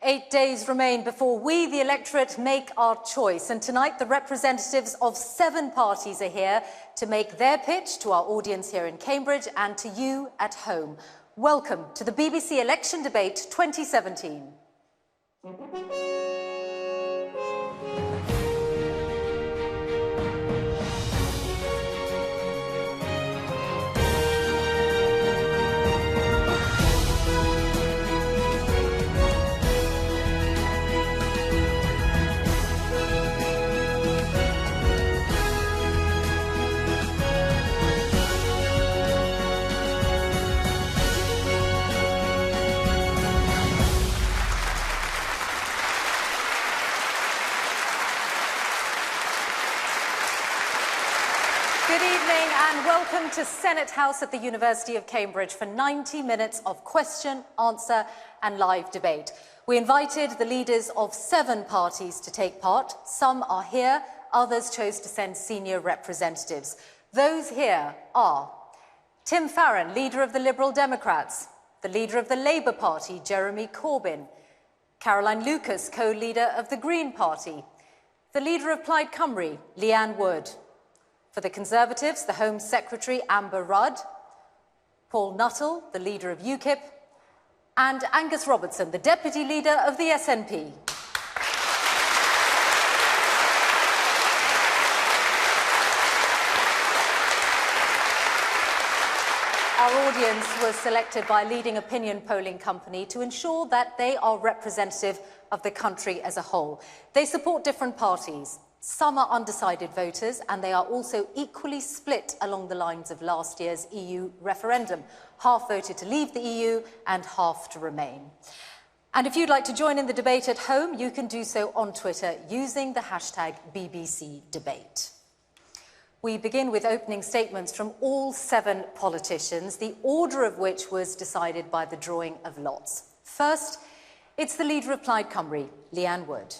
8 days remain before we, the electorate, make our choice. And tonight, the representatives of 7 parties are here to make their pitch to our audience here in Cambridge and to you at home. Welcome to the BBC Election Debate 2017. Good evening and welcome to Senate House at the University of Cambridge for 90 minutes of question, answer and live debate. We invited the leaders of 7 parties to take part. Some are here, others chose to send senior representatives. Those here are Tim Farron, leader of the Liberal Democrats, the leader of the Labour Party, Jeremy Corbyn, Caroline Lucas, co-leader of the Green Party, the leader of Plaid Cymru, Leanne Wood. For the Conservatives, the Home Secretary, Amber Rudd, Paul Nuttall, the leader of UKIP, and Angus Robertson, the deputy leader of the SNP. Our audience was selected by a leading opinion polling company to ensure that they are representative of the country as a whole. They support different parties. Some are undecided voters, and they are also equally split along the lines of last year's EU referendum. Half voted to leave the EU and half to remain. And if you'd like to join in the debate at home, you can do so on Twitter using the hashtag #BBCDebate. We begin with opening statements from all 7 politicians, the order of which was decided by the drawing of lots. First, it's the leader of Plaid Cymru, Leanne Wood.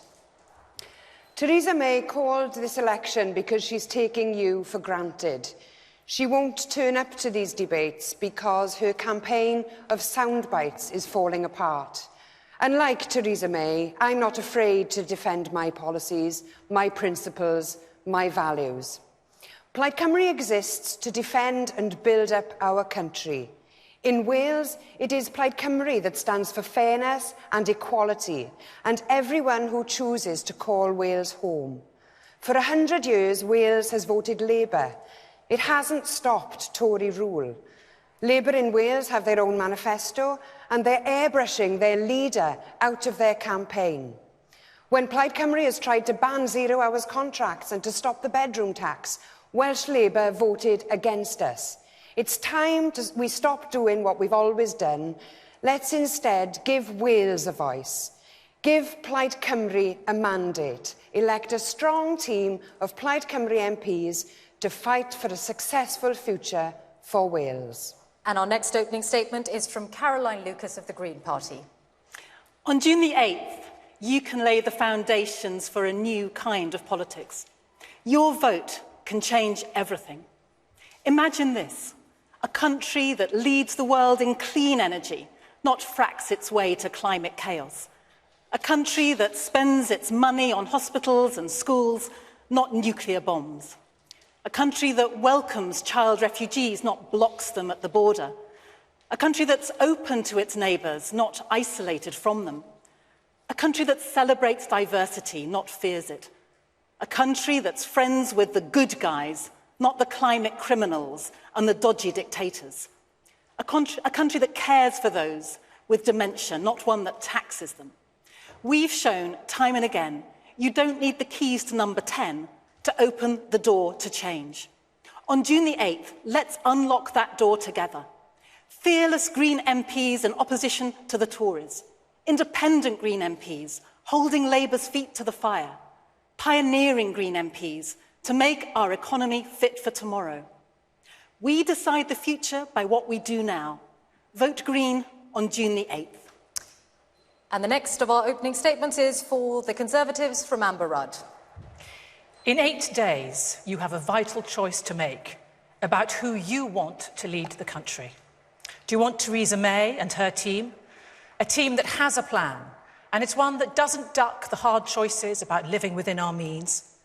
Theresa May called this election because she's taking you for granted. She won't turn up to these debates because her campaign of soundbites is falling apart. Unlike Theresa May, I'm not afraid to defend my policies, my principles, my values. Plaid Cymru exists to defend and build up our country. In Wales, it is Plaid Cymru that stands for fairness and equality, and everyone who chooses to call Wales home. For 100 years, Wales has voted Labour. It hasn't stopped Tory rule. Labour in Wales have their own manifesto, and they're airbrushing their leader out of their campaign. When Plaid Cymru has tried to ban 0 hours contracts and to stop the bedroom tax, Welsh Labour voted against us. It's time we stop doing what we've always done. Let's instead give Wales a voice. Give Plaid Cymru a mandate. Elect a strong team of Plaid Cymru MPs to fight for a successful future for Wales. And our next opening statement is from Caroline Lucas of the Green Party. On June the 8th, you can lay the foundations for a new kind of politics. Your vote can change everything. Imagine this. A country that leads the world in clean energy, not fracks its way to climate chaos. A country that spends its money on hospitals and schools, not nuclear bombs. A country that welcomes child refugees, not blocks them at the border. A country that's open to its neighbours, not isolated from them. A country that celebrates diversity, not fears it. A country that's friends with the good guys, not the climate criminals and the dodgy dictators. A country that cares for those with dementia, not one that taxes them. We've shown time and again, you don't need the keys to number 10 to open the door to change. On June the 8th, let's unlock that door together. Fearless Green MPs in opposition to the Tories. Independent Green MPs holding Labour's feet to the fire. Pioneering Green MPs to make our economy fit for tomorrow. We decide the future by what we do now. Vote Green on June the 8th. And the next of our opening statements is for the Conservatives from Amber Rudd. In 8 days, you have a vital choice to make about who you want to lead the country. Do you want Theresa May and her team? A team that has a plan, And it's one that doesn't duck the hard choices about living within our means,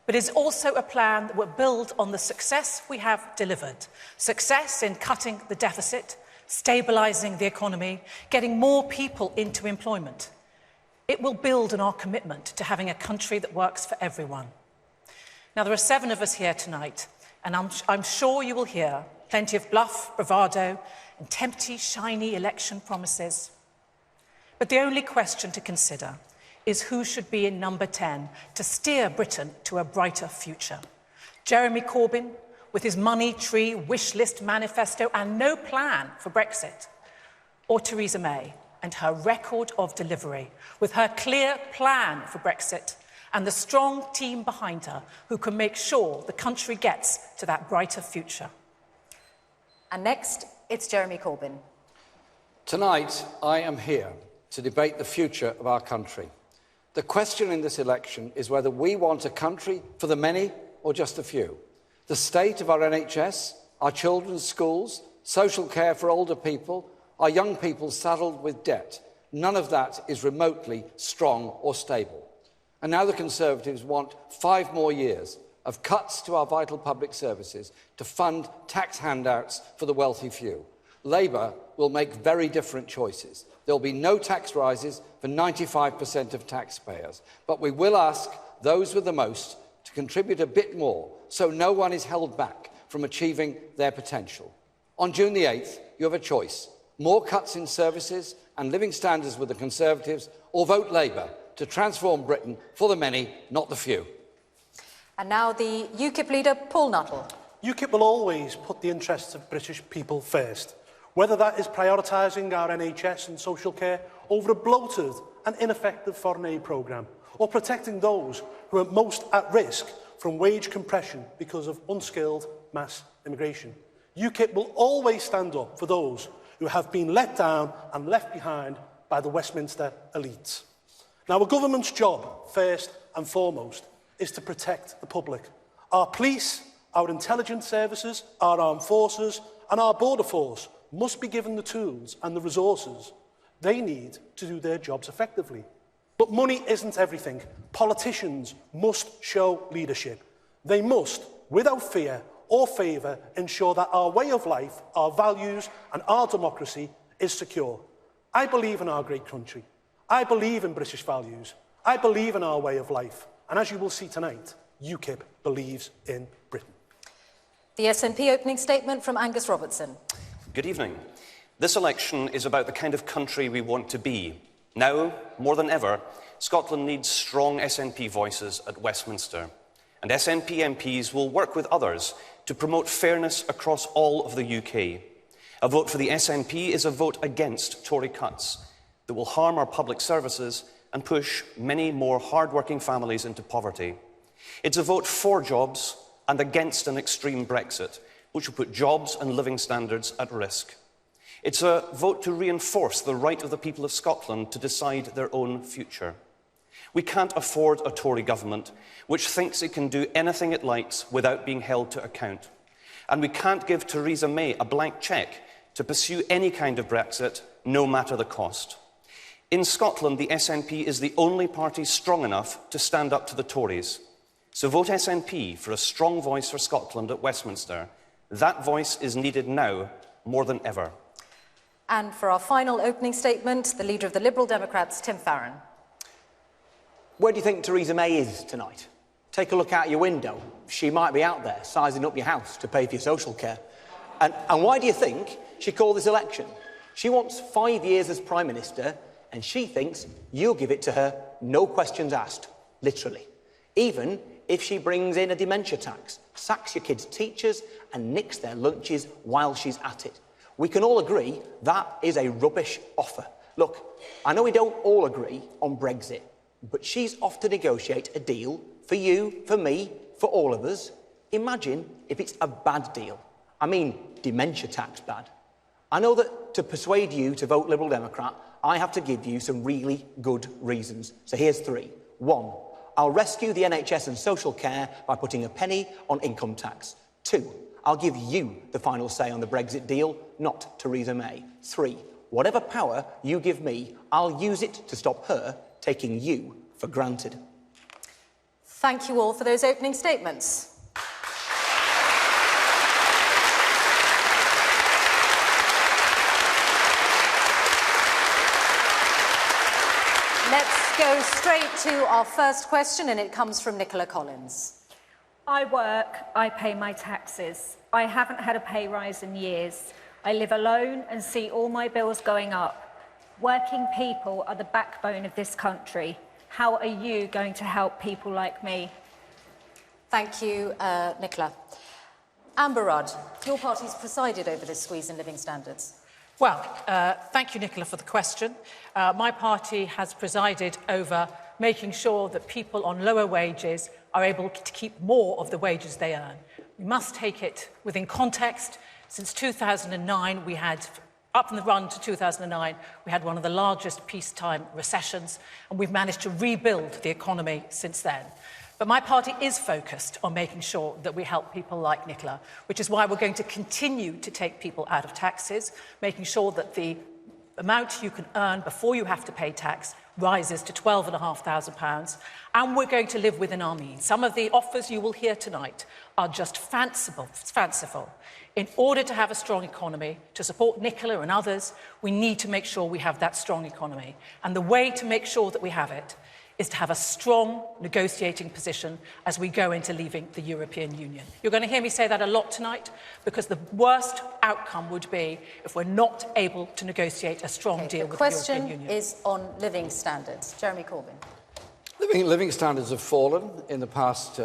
but is also a plan that will build on the success we have delivered. Success in cutting the deficit, stabilising the economy, getting more people into employment. It will build on our commitment to having a country that works for everyone. Now, there are 7 of us here tonight, and I'm sure you will hear plenty of bluff, bravado, and tempty, shiny election promises. But the only question to consider is who should be in number 10 to steer Britain to a brighter future. Jeremy Corbyn, with his money tree, wish list manifesto and no plan for Brexit, or Theresa May and her record of delivery, with her clear plan for Brexit and the strong team behind her who can make sure the country gets to that brighter future. And next, it's Jeremy Corbyn. Tonight, I am here to debate the future of our country. The question in this election is whether we want a country for the many or just a few. The state of our NHS, our children's schools, social care for older people, our young people saddled with debt, none of that is remotely strong or stable. And now the Conservatives want 5 more years of cuts to our vital public services to fund tax handouts for the wealthy few. Labour will make very different choices. There will be no tax rises for 95% of taxpayers, but we will ask those with the most to contribute a bit more so no one is held back from achieving their potential. On June the 8th, you have a choice: more cuts in services and living standards with the Conservatives, or vote Labour to transform Britain for the many, not the few. And now the UKIP leader, Paul Nuttall. UKIP will always put the interests of British people first, whether that is prioritising our NHS and social care over a bloated and ineffective foreign aid programme, or protecting those who are most at risk from wage compression because of unskilled mass immigration. UKIP will always stand up for those who have been let down and left behind by the Westminster elites. Now, a government's job, first and foremost, is to protect the public. Our police, our intelligence services, our armed forces and our border force must be given the tools and the resources they need to do their jobs effectively. But money isn't everything. Politicians must show leadership. They must, without fear or favour, ensure that our way of life, our values and our democracy is secure. I believe in our great country. I believe in British values. I believe in our way of life. And as you will see tonight, UKIP believes in Britain. The SNP opening statement from Angus Robertson. Good evening. This election is about the kind of country we want to be. Now, more than ever, Scotland needs strong SNP voices at Westminster. And SNP MPs will work with others to promote fairness across all of the UK. A vote for the SNP is a vote against Tory cuts that will harm our public services and push many more hard-working families into poverty. It's a vote for jobs and against an extreme Brexit, which will put jobs and living standards at risk. It's a vote to reinforce the right of the people of Scotland to decide their own future. We can't afford a Tory government which thinks it can do anything it likes without being held to account. And we can't give Theresa May a blank cheque to pursue any kind of Brexit, no matter the cost. In Scotland, the SNP is the only party strong enough to stand up to the Tories. So vote SNP for a strong voice for Scotland at Westminster. That voice is needed now more than ever. And for our final opening statement, the leader of the Liberal Democrats, Tim Farron. Where do you think Theresa May is tonight? Take a look out your window. She might be out there sizing up your house to pay for your social care. And why do you think she called this election? She wants 5 years as Prime Minister, and she thinks you'll give it to her, no questions asked, literally. Even if she brings in a dementia tax, sacks your kids' teachers and nicks their lunches while she's at it. We can all agree that is a rubbish offer. Look, I know we don't all agree on Brexit, but she's off to negotiate a deal for you, for me, for all of us. Imagine if it's a bad deal. I mean, dementia tax bad. I know that to persuade you to vote Liberal Democrat, I have to give you some really good reasons. So here's 3. 1, I'll rescue the NHS and social care by putting a penny on income tax. 2, I'll give you the final say on the Brexit deal, not Theresa May. 3, whatever power you give me, I'll use it to stop her taking you for granted. Thank you all for those opening statements. Let's go straight to our first question, and it comes from Nicola Collins. I work, I pay my taxes. I haven't had a pay rise in years. I live alone and see all my bills going up. Working people are the backbone of this country. How are you going to help people like me? Thank you, Nicola. Amber Rudd, your party's presided over this squeeze in living standards. Well, thank you, Nicola, for the question. My party has presided over making sure that people on lower wages are able to keep more of the wages they earn. We must take it within context. Since 2009, we had, up in the run to 2009, we had one of the largest peacetime recessions, and we've managed to rebuild the economy since then. But my party is focused on making sure that we help people like Nicola, which is why we're going to continue to take people out of taxes, making sure that the amount you can earn before you have to pay tax rises to £12,500, and we're going to live within our means. Some of the offers you will hear tonight are just fanciful. In order to have a strong economy, to support Nicola and others, we need to make sure we have that strong economy. And the way to make sure that we have it is to have a strong negotiating position as we go into leaving the European Union. You're going to hear me say that a lot tonight, because the worst outcome would be if we're not able to negotiate a strong deal with the European Union. The question is on living standards. Jeremy Corbyn. Living standards have fallen in the past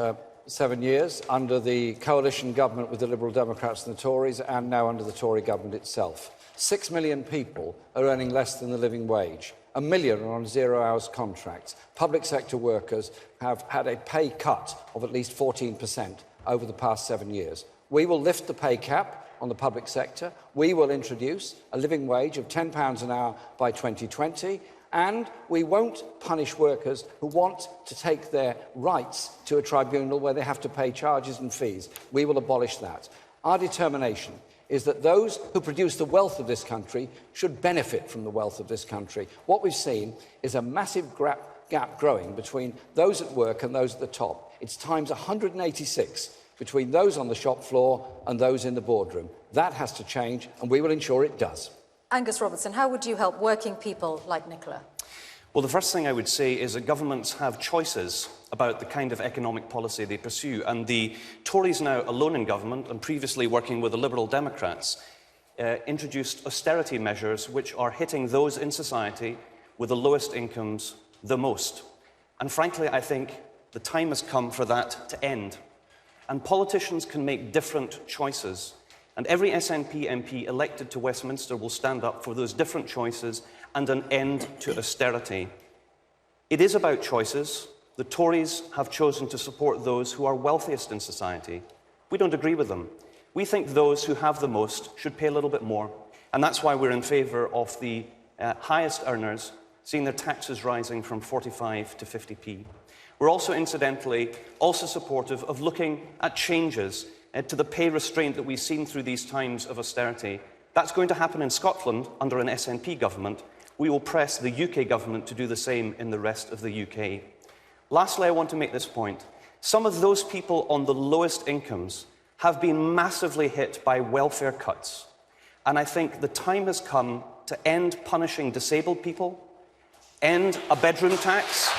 7 years under the coalition government with the Liberal Democrats and the Tories, and now under the Tory government itself. 6 million people are earning less than the living wage. 1 million are on 0 hours contracts. Public sector workers have had a pay cut of at least 14% over the past 7 years. We will lift the pay cap on the public sector. We will introduce a living wage of £10 an hour by 2020. And we won't punish workers who want to take their rights to a tribunal where they have to pay charges and fees. We will abolish that. Our determination is that those who produce the wealth of this country should benefit from the wealth of this country. What we've seen is a massive gap growing between those at work and those at the top. It's times 186 between those on the shop floor and those in the boardroom. That has to change, and we will ensure it does. Angus Robertson, how would you help working people like Nicola? Well, the first thing I would say is that governments have choices about the kind of economic policy they pursue, and the Tories, now alone in government and previously working with the Liberal Democrats, introduced austerity measures which are hitting those in society with the lowest incomes the most. And frankly, I think the time has come for that to end. And politicians can make different choices. And every SNP MP elected to Westminster will stand up for those different choices and an end to austerity. It is about choices. The Tories have chosen to support those who are wealthiest in society. We don't agree with them. We think those who have the most should pay a little bit more. And that's why we're in favour of the highest earners seeing their taxes rising from 45 to 50p. We're also, incidentally, supportive of looking at changes to the pay restraint that we've seen through these times of austerity. That's going to happen in Scotland under an SNP government. We will press the UK government to do the same in the rest of the UK. Lastly, I want to make this point. Some of those people on the lowest incomes have been massively hit by welfare cuts. And I think the time has come to end punishing disabled people, end a bedroom tax,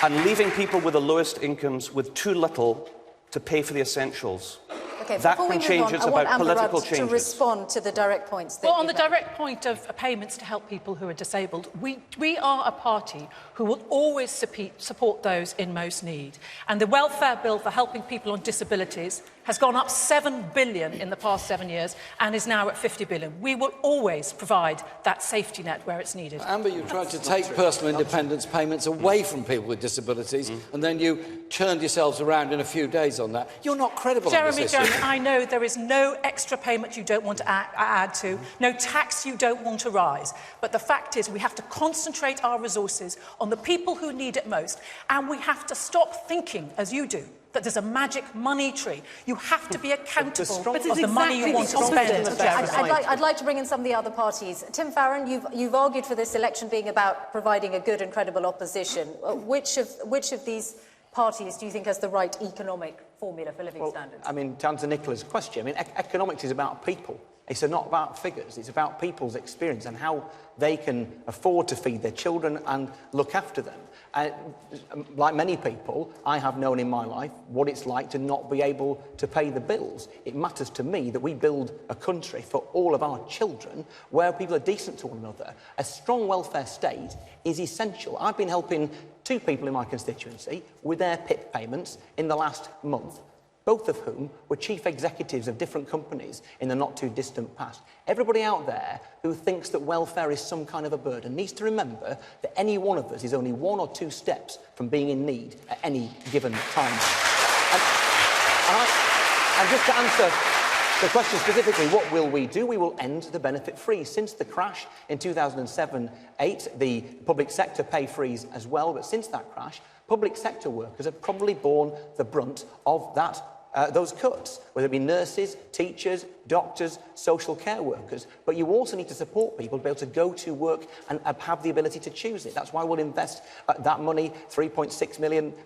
and leaving people with the lowest incomes with too little to pay for the essentials. Okay, that can change. It's about political changes. To respond to the direct points. Well, on the direct point of payments to help people who are disabled, we are a party who will always support those in most need. And the welfare bill for helping people on disabilities has gone up £7 billion in the past 7 years and is now at £50 billion. We will always provide that safety net where it's needed. Amber, you tried to take personal independence payments away from people with disabilities, and then you turned yourselves around in a few days on that. You're not credible on this issue. Jeremy, I know there is no extra payment you don't want to add to, no tax you don't want to rise. But the fact is we have to concentrate our resources on the people who need it most, and we have to stop thinking, as you do, that there's a magic money tree. You have to be accountable But of the money you want to spend. I'd like to bring in some of the other parties. Tim Farron, you've argued for this election being about providing a good and credible opposition. Which of these parties do you think has the right economic formula for living standards? I mean, to answer Nicola's question, I mean, economics is about people. It's not about figures. It's about people's experience and how they can afford to feed their children and look after them. Like many people, I have known in my life what it's like to not be able to pay the bills. It matters to me that we build a country for all of our children where people are decent to one another. A strong welfare state is essential. I've been helping 2 people in my constituency with their PIP payments in the last month, both of whom were chief executives of different companies in the not-too-distant past. Everybody out there who thinks that welfare is some kind of a burden needs to remember that any one of us is only 1 or 2 steps from being in need at any given time. And just to answer the question specifically, what will we do? We will end the benefit freeze. Since the crash in 2007-8, the public sector pay freeze as well, but since that crash, public sector workers have probably borne the brunt of that those cuts, whether it be nurses, teachers, doctors, social care workers. But you also need to support people to be able to go to work and have the ability to choose it. That's why we'll invest that money, £3.6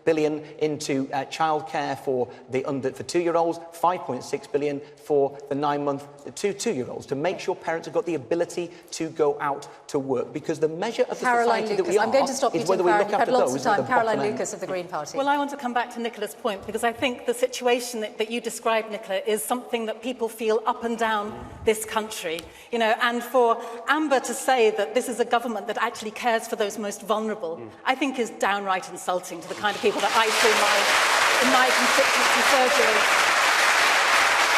billion, into childcare for 2-year-olds, £5.6 billion for the 9-month to 2-year-olds, to make sure parents have got the ability to go out to work. Because the measure of the society that we are is whether we look after those at the Caroline bottom end. Lucas of the Green Party. Well, I want to come back to Nicola's point, because I think the situation that you described, Nicola, is something that people feel up and down this country. You know, and for Amber to say that this is a government that actually cares for those most vulnerable, I think is downright insulting to the kind of people that I see in my constituency surgery.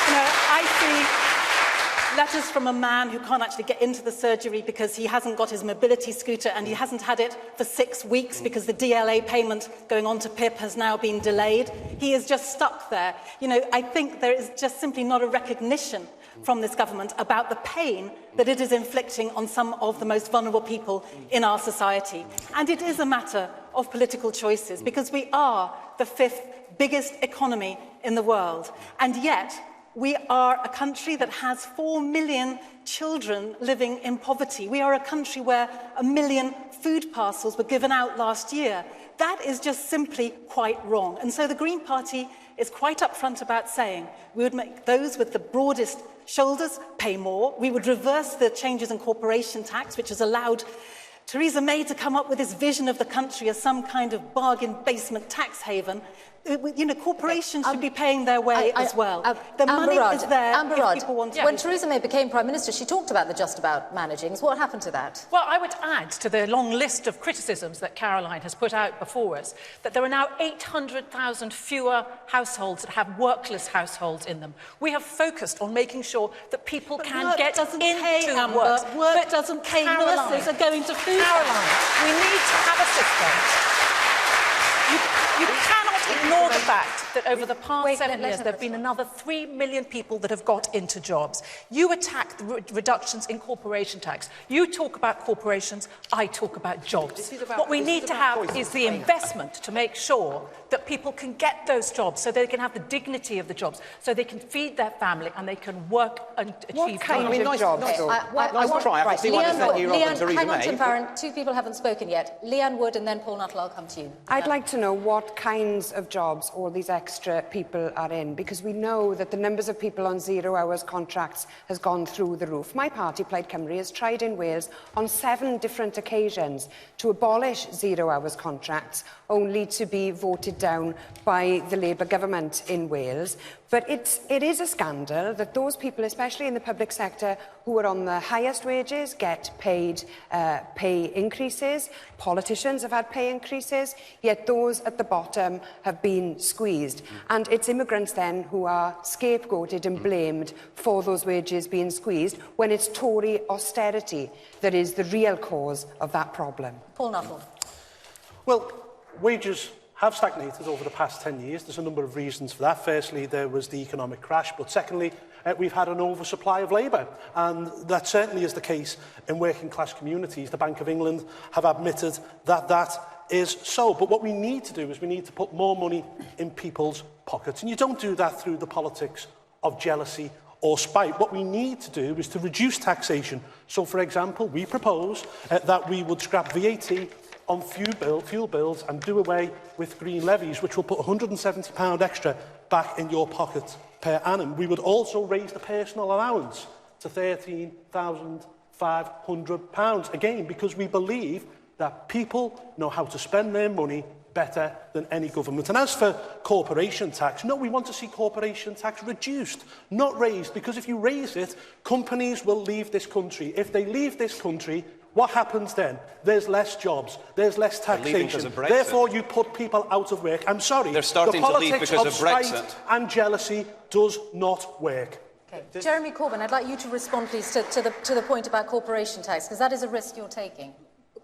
You know, I see letters from a man who can't actually get into the surgery because he hasn't got his mobility scooter and he hasn't had it for 6 weeks because the DLA payment going on to PIP has now been delayed. He is just stuck there. You know, I think there is just simply not a recognition from this government about the pain that it is inflicting on some of the most vulnerable people in our society. And it is a matter of political choices, because we are the 5th biggest economy in the world. And yet, we are a country that has 4 million children living in poverty. We are a country where 1 million food parcels were given out last year. That is just simply quite wrong. And so the Green Party is quite upfront about saying we would make those with the broadest shoulders pay more. We would reverse the changes in corporation tax, which has allowed Theresa May to come up with this vision of the country as some kind of bargain basement tax haven. You know, corporations should be paying their way as well. The money is there if people want to. When Theresa May became Prime Minister, she talked about the Just About managings. What happened to that? Well, I would add to the long list of criticisms that Caroline has put out before us that there are now 800,000 fewer households that have workless households in them. We have focused on making sure that people can get into work. Work doesn't pay. Nurses are going to food. Caroline, we need to have a system. You cannot ignore the fact that over the past 7 years there have been another 3 million people that have got into jobs. You attack the reductions in corporation tax. You talk about corporations, I talk about jobs. What we need to have is the investment to make sure that people can get those jobs, so they can have the dignity of the jobs, so they can feed their family and they can work and achieve kind of jobs? Nice try. I can see why they sent you rather than Theresa hang on, May. Tim Farron. 2 people haven't spoken yet. Leanne Wood and then Paul Nuttall. I'll come to you. I'd like to know what kinds of jobs all these extra people are in, because we know that the numbers of people on 0 hours contracts has gone through the roof. My party, Plaid Cymru, has tried in Wales on 7 different occasions to abolish 0 hours contracts, only to be voted down by the Labour government in Wales. But it is a scandal that those people, especially in the public sector, who are on the highest wages, get paid pay increases. Politicians have had pay increases, yet those at the bottom have been squeezed. And it's immigrants then who are scapegoated and blamed for those wages being squeezed, when it's Tory austerity that is the real cause of that problem. Paul Nuttall. Well, wages have stagnated over the past 10 years. There's a number of reasons for that. Firstly, there was the economic crash, but secondly, we've had an oversupply of labour, and that certainly is the case in working class communities. The Bank of England have admitted that that is so. But what we need to do is we need to put more money in people's pockets. And you don't do that through the politics of jealousy or spite. What we need to do is to reduce taxation. So, for example, we propose that we would scrap VAT on fuel bills and do away with green levies, which will put £170 extra back in your pocket per annum. We would also raise the personal allowance to £13,500, again, because we believe that people know how to spend their money better than any government. And as for corporation tax, no, we want to see corporation tax reduced, not raised, because if you raise it, companies will leave this country. If they leave this country, what happens then? There's less jobs, there's less taxation. Therefore, you put people out of work. I'm sorry, they're starting the to leave because of spite Brexit and jealousy does not work. Okay. Jeremy Corbyn, I'd like you to respond, please, to the point about corporation tax, because that is a risk you're taking.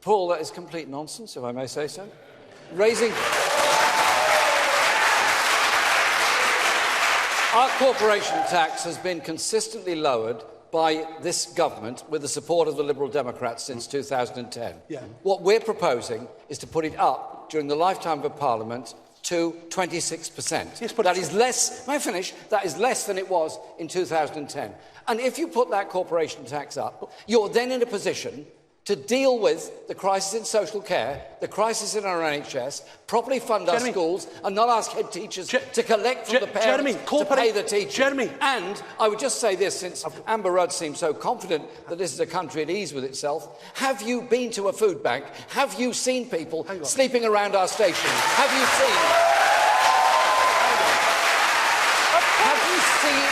Paul, that is complete nonsense, if I may say so. Raising... Our corporation tax has been consistently lowered by this government with the support of the Liberal Democrats since 2010. Yeah. What we're proposing is to put it up during the lifetime of a Parliament to 26%. Yes, but that is less... May I finish? That is less than it was in 2010. And if you put that corporation tax up, you're then in a position to deal with the crisis in social care, the crisis in our NHS, properly fund our schools, and not ask head teachers to collect from the parents to pay the teachers. And I would just say this, since Amber Rudd seems so confident that this is a country at ease with itself, have you been to a food bank? Have you seen people sleeping around our stations? Have you seen... Have you seen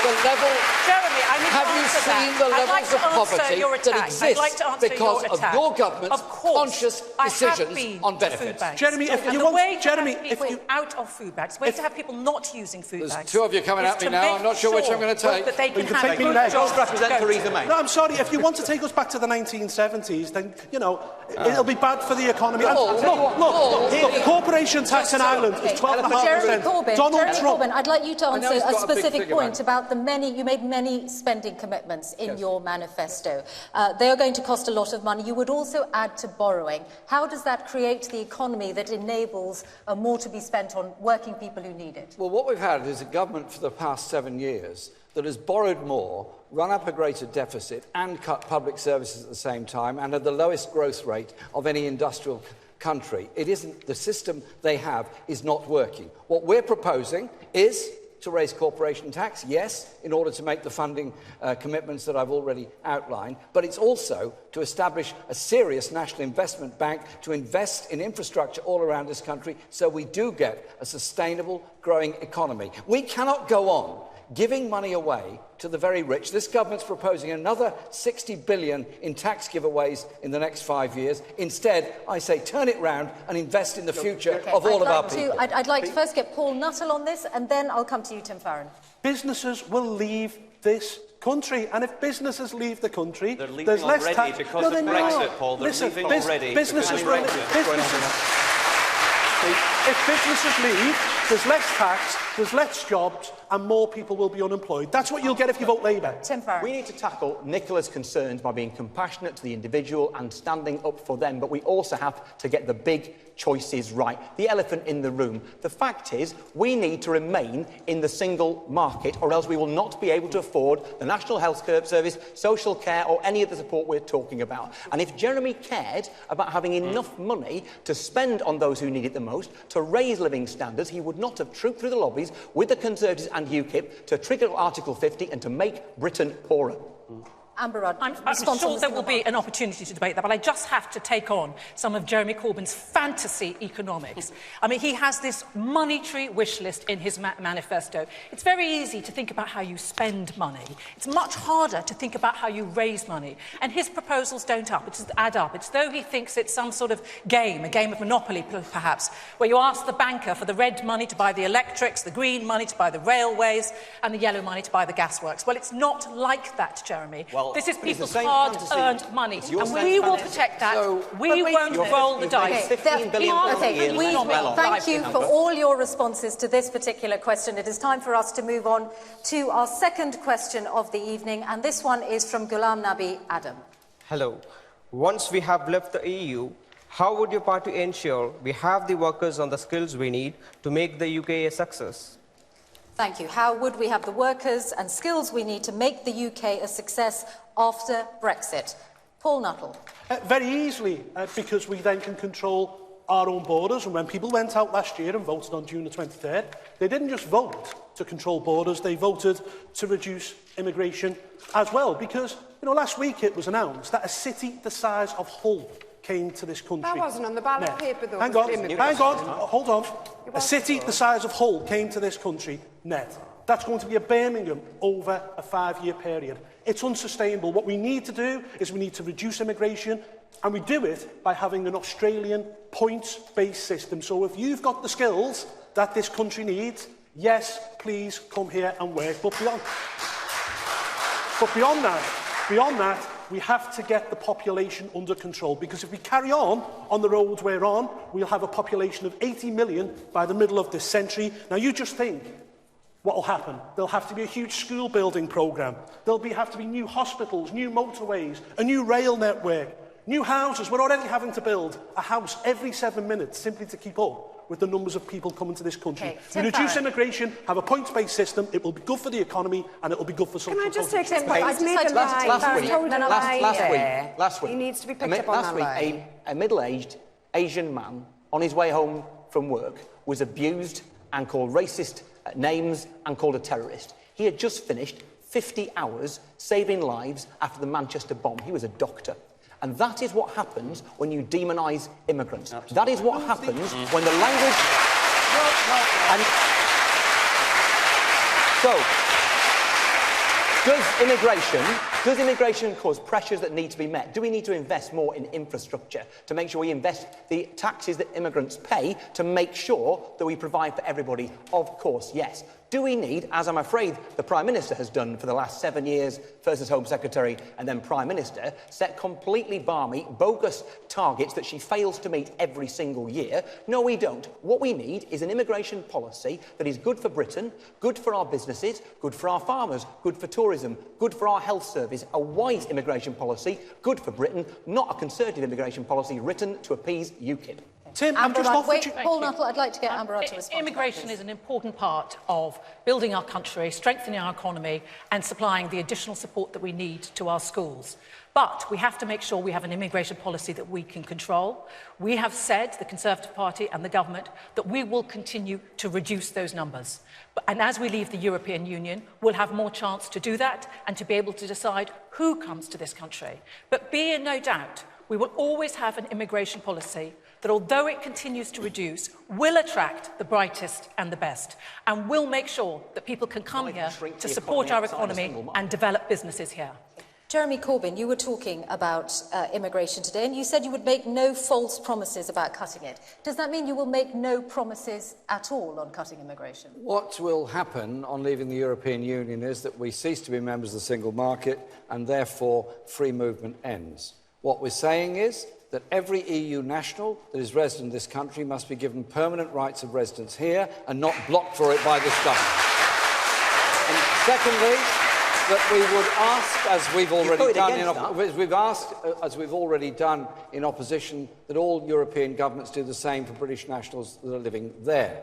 the level... Jeremy, I need have to you answer seen that. the I'd levels like to of answer poverty your that attack. exist I'd like to answer because your of attack. your government's Of course, conscious I have decisions been on to benefits? food banks. Jeremy, if and you the want... way to Jeremy, have people out of food banks, the way to have people not using food There's banks... two of you coming at me now. I'm not sure which I'm going to take. ...that they can You can have take me good next. jobs Represent to go Theresa to. May. No, I'm sorry, if you want to take us back to the 1970s, then, you know, it'll be bad for the economy. Look, corporation tax in Ireland is 12.5%. Jeremy Corbyn, Donald Trump... I'd like you to answer he's a got a big specific figure, point man. about the many... You made many spending commitments in your manifesto. They are going to cost a lot of money. You would also add to borrowing. How does that create the economy that enables more to be spent on working people who need it? Well, what we've had is a government for the past 7 years that has borrowed more, run up a greater deficit and cut public services at the same time and had the lowest growth rate of any industrial country. It isn't... The system they have is not working. What we're proposing is to raise corporation tax, yes, in order to make the funding commitments that I've already outlined, but it's also to establish a serious national investment bank to invest in infrastructure all around this country so we do get a sustainable, growing economy. We cannot go on giving money away to the very rich. This government's proposing another 60 billion in tax giveaways in the next 5 years. Instead, I say turn it round and invest in the future of all of our people. I'd like to first get Paul Nuttall on this, and then I'll come to you, Tim Farron. Businesses will leave this country, and if businesses leave the country, They're leaving there's less already tax. because of Brexit, Paul. They're leaving already businesses because of will... Brexit. If businesses leave, there's less tax, there's less jobs, and more people will be unemployed. That's what you'll get if you vote Labour. Tim Farron. We need to tackle Nicola's concerns by being compassionate to the individual and standing up for them, but we also have to get the big choices right. The elephant in the room. The fact is, we need to remain in the single market, or else we will not be able to afford the National Health Service, social care, or any of the support we're talking about. And if Jeremy cared about having enough money to spend on those who need it the most, to raise living standards, he would not have trooped through the lobbies with the Conservatives and UKIP to trigger Article 50 and to make Britain poorer. Amber Rudd, I'm sure there will be an opportunity to debate that, but I just have to take on some of Jeremy Corbyn's fantasy economics. I mean, he has this monetary wish list in his manifesto. It's very easy to think about how you spend money. It's much harder to think about how you raise money. And his proposals don't add up. It's though he thinks it's some sort of game, a game of Monopoly, perhaps, where you ask the banker for the red money to buy the electrics, the green money to buy the railways, and the yellow money to buy the gasworks. Well, it's not like that, Jeremy. Well, this is people's hard-earned money, and we will protect that. We won't roll the dice. $15 billion Thank you for all your responses to this particular question. It is time for us to move on to our second question of the evening, and this one is from Ghulam Nabi Adam. Hello. Once we have left the EU, How would your party ensure we have the workers and the skills we need to make the UK a success? Thank you. How would we have the workers and skills we need to make the UK a success after Brexit? Paul Nuttall. Very easily, because we then can control our own borders. And when people went out last year and voted on June the 23rd, they didn't just vote to control borders, they voted to reduce immigration as well. Because, last week it was announced that a city the size of Hull came to this country. That wasn't on the ballot paper, though. Hang on, hold on. A city the size of Hull came to this country net. That's going to be a Birmingham over a 5-year period. It's unsustainable. What we need to do is we need to reduce immigration, and we do it by having an Australian points-based system. So if you've got the skills that this country needs, yes, please come here and work. But beyond that, we have to get the population under control, because if we carry on the road we're on, we'll have a population of 80 million by the middle of this century. Now, you just think what will happen. There'll have to be a huge school building programme. There'll have to be new hospitals, new motorways, a new rail network, new houses. We're already having to build a house every 7 minutes simply to keep up with the numbers of people coming to this country. Okay, we reduce immigration, have a points-based system, it will be good for the economy and it will be good for social. Can I just take cohesion. I've made a lie. Last week, he needs to be picked up on that lie. A middle-aged Asian man on his way home from work was abused and called racist names and called a terrorist. He had just finished 50 hours saving lives after the Manchester bomb. He was a doctor. And that is what happens when you demonise immigrants. Absolutely. That is what happens when the language... And so, does immigration cause pressures that need to be met? Do we need to invest more in infrastructure to make sure we invest the taxes that immigrants pay to make sure that we provide for everybody? Of course, yes. Do we need, as I'm afraid the Prime Minister has done for the last 7 years, first as Home Secretary and then Prime Minister, set completely balmy, bogus targets that she fails to meet every single year? No, we don't. What we need is an immigration policy that is good for Britain, good for our businesses, good for our farmers, good for tourism, good for our health service, a wise immigration policy, good for Britain, not a Conservative immigration policy written to appease UKIP. Tim, Paul Nuttall, I'd like to get Amber Rudd to respond. Immigration is an important part of building our country, strengthening our economy and supplying the additional support that we need to our schools. But we have to make sure we have an immigration policy that we can control. We have said, the Conservative Party and the government, that we will continue to reduce those numbers. And as we leave the European Union, we'll have more chance to do that and to be able to decide who comes to this country. But be in no doubt, we will always have an immigration policy that, although it continues to reduce, will attract the brightest and the best, and will make sure that people can come here to support our economy and develop businesses here. Jeremy Corbyn, you were talking about immigration today, and you said you would make no false promises about cutting it. Does that mean you will make no promises at all on cutting immigration? What will happen on leaving the European Union is that we cease to be members of the single market, and therefore free movement ends. What we're saying is that every EU national that is resident in this country must be given permanent rights of residence here and not blocked for it by this government. And secondly, that we would ask, as we've already done in opposition, that all European governments do the same for British nationals that are living there.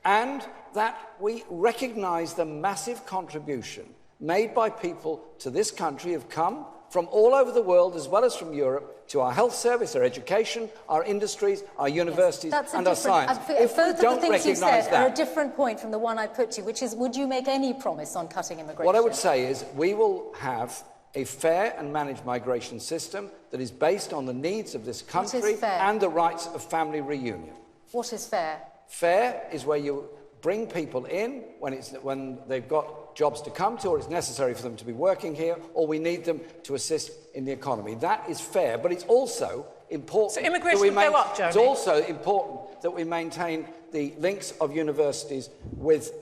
And that we recognise the massive contribution made by people to this country who've come from all over the world, as well as from Europe, to our health service, our education, our industries, our universities and our science. If both of the things you said are a different point from the one I put to you, which is, would you make any promise on cutting immigration? What I would say is we will have a fair and managed migration system that is based on the needs of this country and the rights of family reunion. What is fair? Fair is where you bring people in when they've got jobs to come to, or it's necessary for them to be working here, or we need them to assist in the economy. That is fair, but it's also important... So immigration will go up, Jeremy? It's also important that we maintain the links of universities with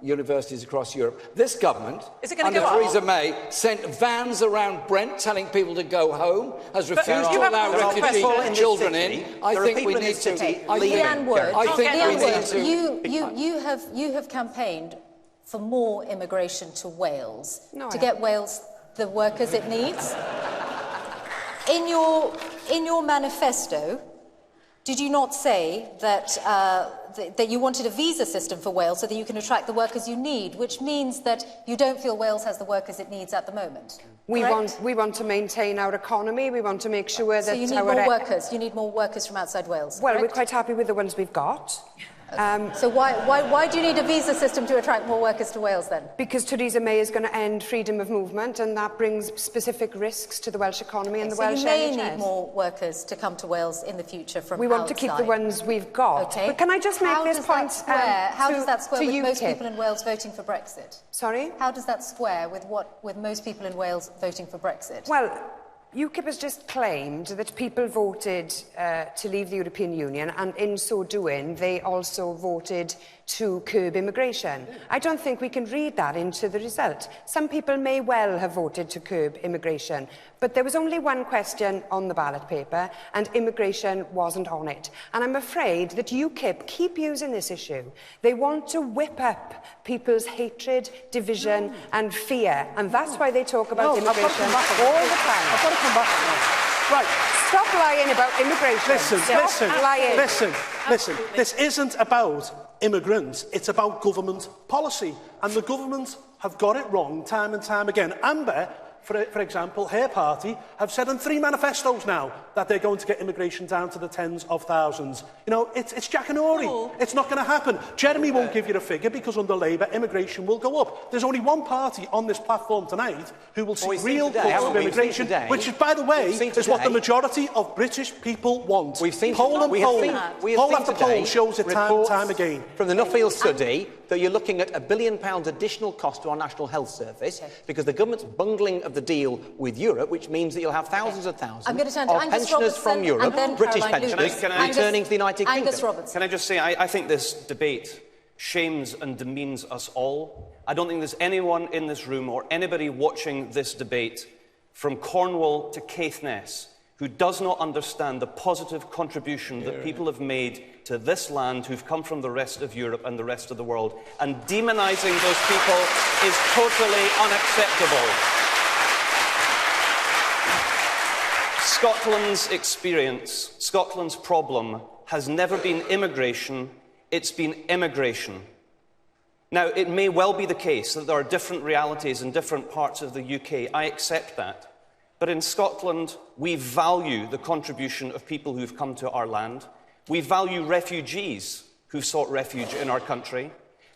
universities across Europe. This government, under Theresa May, sent vans around Brent telling people to go home, has refused to allow refugee children in. I think we need to... Leanne Wood, you have campaigned for more immigration to Wales, to get Wales the workers it needs. In your manifesto, Did you not say that, that you wanted a visa system for Wales so that you can attract the workers you need, which means that you don't feel Wales has the workers it needs at the moment? We want to maintain our economy. We want to make sure that so you need more workers. You need more workers from outside Wales. Well, correct? we're quite happy with the ones we've got. So why do you need a visa system to attract more workers to Wales then? Because Theresa May is going to end freedom of movement, and that brings specific risks to the Welsh economy and the Welsh NHS. So you may need more workers to come to Wales in the future from outside. We want to keep the ones we've got. Okay. But can I just make this point? How does that square with UKIP? most people in Wales voting for Brexit? Sorry? How does that square with most people in Wales voting for Brexit? Well, UKIP has just claimed that people voted to leave the European Union, and in so doing, they also voted to curb immigration. I don't think we can read that into the result. Some people may well have voted to curb immigration, but there was only one question on the ballot paper, and immigration wasn't on it. And I'm afraid that UKIP keep using this issue. They want to whip up people's hatred, division and fear, and that's why they talk about immigration all the time. I've got to come back on that. Right. Stop lying about immigration. Listen. This isn't about immigrants. It's about government policy. And the government have got it wrong time and time again. Amber, for example, her party have said in 3 manifestos now that they're going to get immigration down to the tens of thousands. You know, it's Jackanory. It's not going to happen. Jeremy won't give you a figure because under Labour, immigration will go up. There's only one party on this platform tonight who will see real cuts of immigration, which is, by the way, is what the majority of British people want. We've seen poll after poll shows it time and time again. From the Nuffield study that you're looking at £1 billion additional cost to our National Health Service because the government's bungling of the deal with Europe, which means that you'll have thousands of thousands of pensioners from Europe, British pensioners, returning to the United Kingdom. Can I just say, I think this debate shames and demeans us all. I don't think there's anyone in this room or anybody watching this debate from Cornwall to Caithness who does not understand the positive contribution that people have made to this land who've come from the rest of Europe and the rest of the world. And demonising those people is totally unacceptable. Scotland's experience, Scotland's problem, has never been immigration, it's been immigration. Now, it may well be the case that there are different realities in different parts of the UK. I accept that. But in Scotland, we value the contribution of people who've come to our land. We value refugees who've sought refuge in our country.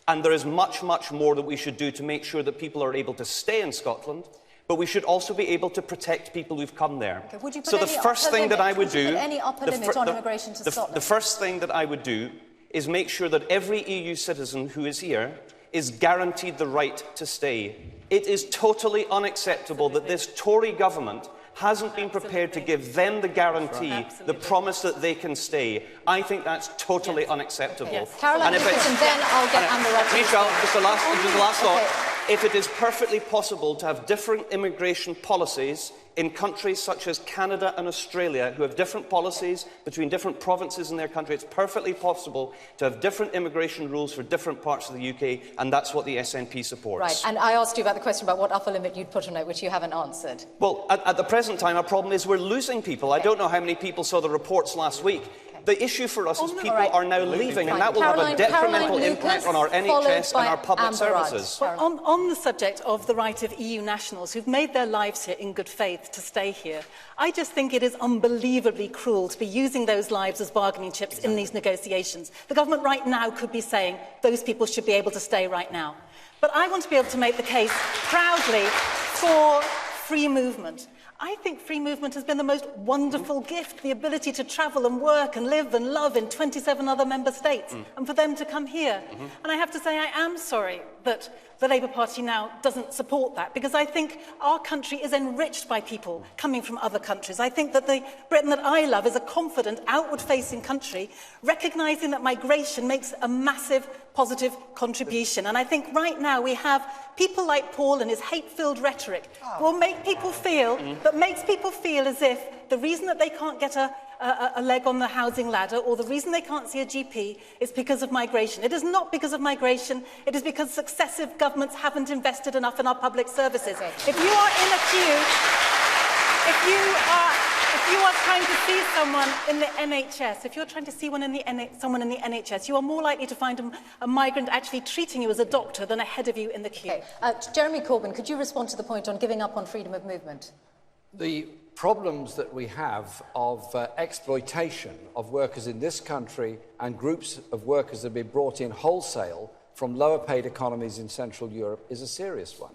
And there is much, much more that we should do to make sure that people are able to stay in Scotland. But we should also be able to protect people who've come there. Okay, would you put so the first thing that I would do, any upper limit on immigration to Scotland? The first thing that I would do is make sure that every EU citizen who is here is guaranteed the right to stay. It is totally unacceptable that this Tory government hasn't been prepared to give them the guarantee, the promise that they can stay. I think that's totally unacceptable. Yes. Caroline Nicholson, then I'll get Amber Rudd. Michelle, just the last thought. If it is perfectly possible to have different immigration policies in countries such as Canada and Australia, who have different policies between different provinces in their country, it's perfectly possible to have different immigration rules for different parts of the UK, and that's what the SNP supports. Right, and I asked you about the question about what upper limit you'd put on it, which you haven't answered. Well, at the present time, our problem is we're losing people. I don't know how many people saw the reports last week. The issue for us is people are now leaving, and that will have a detrimental impact on our NHS and our public services. Well, on the subject of the right of EU nationals who've made their lives here in good faith to stay here, I just think it is unbelievably cruel to be using those lives as bargaining chips in these negotiations. The government right now could be saying those people should be able to stay right now. But I want to be able to make the case proudly for free movement. I think free movement has been the most wonderful gift, the ability to travel and work and live and love in 27 other member states, and for them to come here. And I have to say I am sorry that the Labour Party now doesn't support that, because I think our country is enriched by people coming from other countries. I think that the Britain that I love is a confident, outward-facing country, recognising that migration makes a massive positive contribution. And I think right now we have people like Paul and his hate-filled rhetoric will make people feel, that makes people feel as if the reason that they can't get a leg on the housing ladder, or the reason they can't see a GP, is because of migration. It is not because of migration, it is because successive governments haven't invested enough in our public services. If you are in a queue, if you are If you are trying to see someone in the NHS, if you're trying to see someone in the NHS, you are more likely to find a migrant actually treating you as a doctor than ahead of you in the queue. Okay. Jeremy Corbyn, could you respond to the point on giving up on freedom of movement? The problems that we have of exploitation of workers in this country and groups of workers that have been brought in wholesale from lower paid economies in Central Europe is a serious one.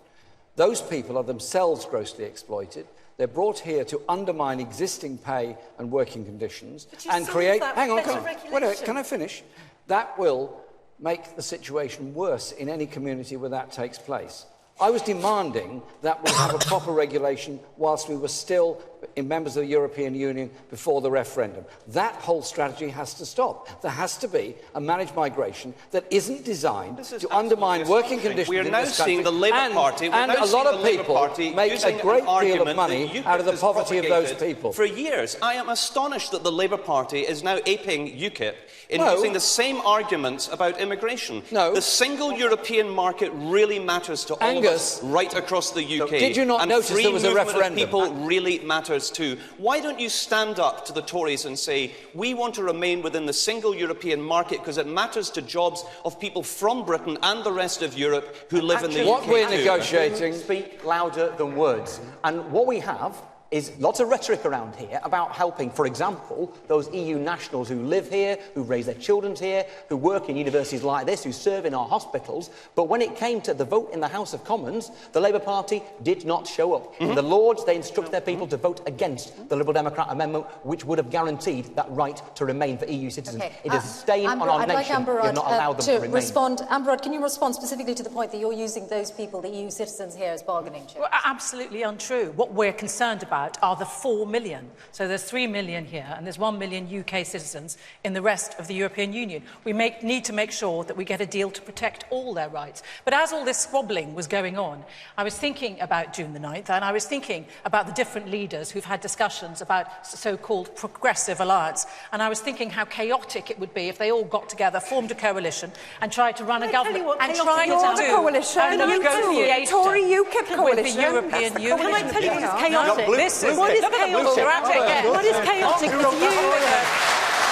Those people are themselves grossly exploited. They're brought here to undermine existing pay and working conditions and create... Hang on, can I finish? That will make the situation worse in any community where that takes place. I was demanding that we have a proper regulation whilst we were still members of the European Union before the referendum. That whole strategy has to stop. There has to be a managed migration that isn't designed to undermine working conditions in this country. We are now seeing the Labour Party, and a lot of people make a great deal of money out of the poverty of those people. For years, I am astonished that the Labour Party is now aping UKIP in using the same arguments about immigration. No. The single European market really matters to all of us right across the UK. Did you not notice there was a referendum? People really matters too. Why don't you stand up to the Tories and say, we want to remain within the single European market because it matters to jobs of people from Britain and the rest of Europe who live in the UK. What we're negotiating... Speak louder than words. And what we have is lots of rhetoric around here about helping, for example, those EU nationals who live here, who raise their children here, who work in universities like this, who serve in our hospitals. But when it came to the vote in the House of Commons, the Labour Party did not show up. In the Lords, they instruct their people to vote against the Liberal Democrat amendment, which would have guaranteed that right to remain for EU citizens. Okay. It is a stain on our nation. We have not allowed them to remain. Amber-Rod, can you respond specifically to the point that you're using those people, the EU citizens here, as bargaining chips? Well, absolutely untrue. What we're concerned about are the 4 million. So there's 3 million here, and there's 1 million UK citizens in the rest of the European Union. We need to make sure that we get a deal to protect all their rights. But as all this squabbling was going on, I was thinking about June the 9th, and I was thinking about the different leaders who've had discussions about so-called progressive alliance. And I was thinking how chaotic it would be if they all got together, formed a coalition, and tried to run a government and tried to do coalition, a negotiation Tory UKIP coalition with the European Union. Can I tell you what's chaotic? This is What is chaotic? You're at it again. What is chaotic with you?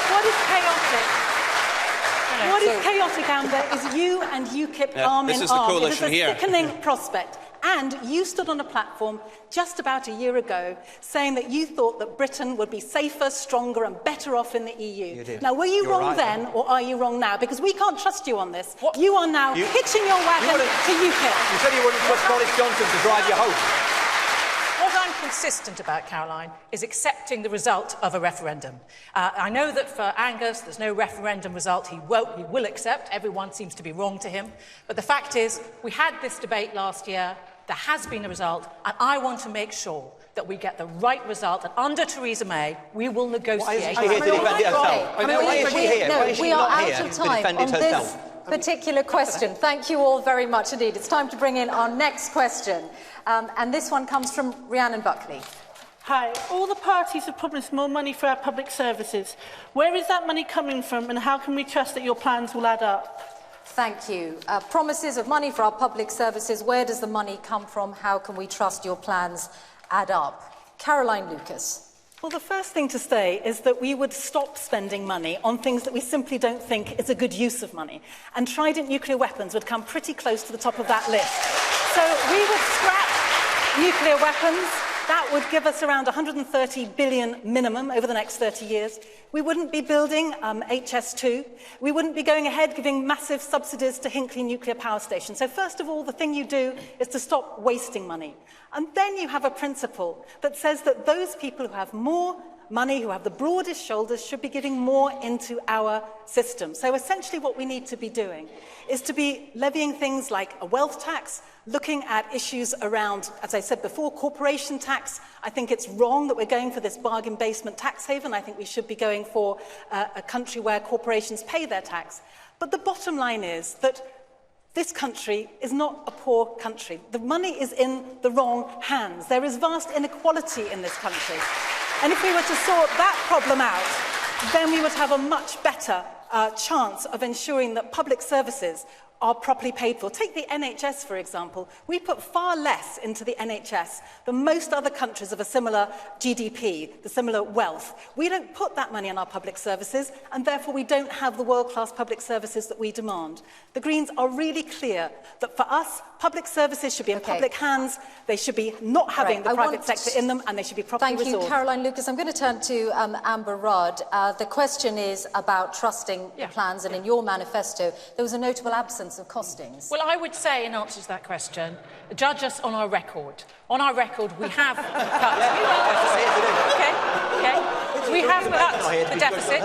What is chaotic? What is chaotic, Amber, is you and UKIP arm in arm. It is a sickening prospect. And you stood on a platform just about a year ago saying that you thought that Britain would be safer, stronger and better off in the EU. You did. Now, were you wrong then or are you wrong now? Because we can't trust you on this. You are now hitching your wagon to UKIP. You said you wouldn't trust Boris Johnson to drive you home. What I'm consistent about, Caroline, is accepting the result of a referendum. I know that for Angus, there's no referendum result he will accept. Everyone seems to be wrong to him. But the fact is, we had this debate last year. There has been a result, and I want to make sure that we get the right result, and under Theresa May, we will negotiate. Why is she here to defend it herself? Why is she here? Why is she not here to defend it herself? Particular question. Thank you all very much indeed. It's time to bring in our next question. And this one comes from Rhiannon Buckley. Hi. All the parties have promised more money for our public services. Where is that money coming from, and how can we trust that your plans will add up? Thank you. Promises of money for our public services. Where does the money come from? How can we trust your plans add up? Caroline Lucas. Well, the first thing to say is that we would stop spending money on things that we simply don't think is a good use of money. And Trident nuclear weapons would come pretty close to the top of that list. So we would scrap nuclear weapons. That would give us around 130 billion minimum over the next 30 years. We wouldn't be building HS2. We wouldn't be going ahead giving massive subsidies to Hinkley Nuclear Power Station. So first of all, the thing you do is to stop wasting money. And then you have a principle that says that those people who have more money, who have the broadest shoulders, should be giving more into our system. So essentially what we need to be doing is to be levying things like a wealth tax, looking at issues around, as I said before, corporation tax. I think it's wrong that we're going for this bargain basement tax haven. I think we should be going for a country where corporations pay their tax. But the bottom line is that this country is not a poor country. The money is in the wrong hands. There is vast inequality in this country. And if we were to sort that problem out, then we would have a much better chance of ensuring that public services are properly paid for. Take the NHS, for example. We put far less into the NHS than most other countries of a similar GDP, the similar wealth. We don't put that money in our public services, and therefore we don't have the world-class public services that we demand. The Greens are really clear that for us, public services should be in public hands, they should be not having the private sector in them, and they should be properly resourced. Thank you, Caroline Lucas. I'm going to turn to Amber Rudd. The question is about trusting the plans, and in your manifesto, there was a notable absence of costings. Well, I would say, in answer to that question, judge us on our record. On our record, we have cut... We have cut the deficit.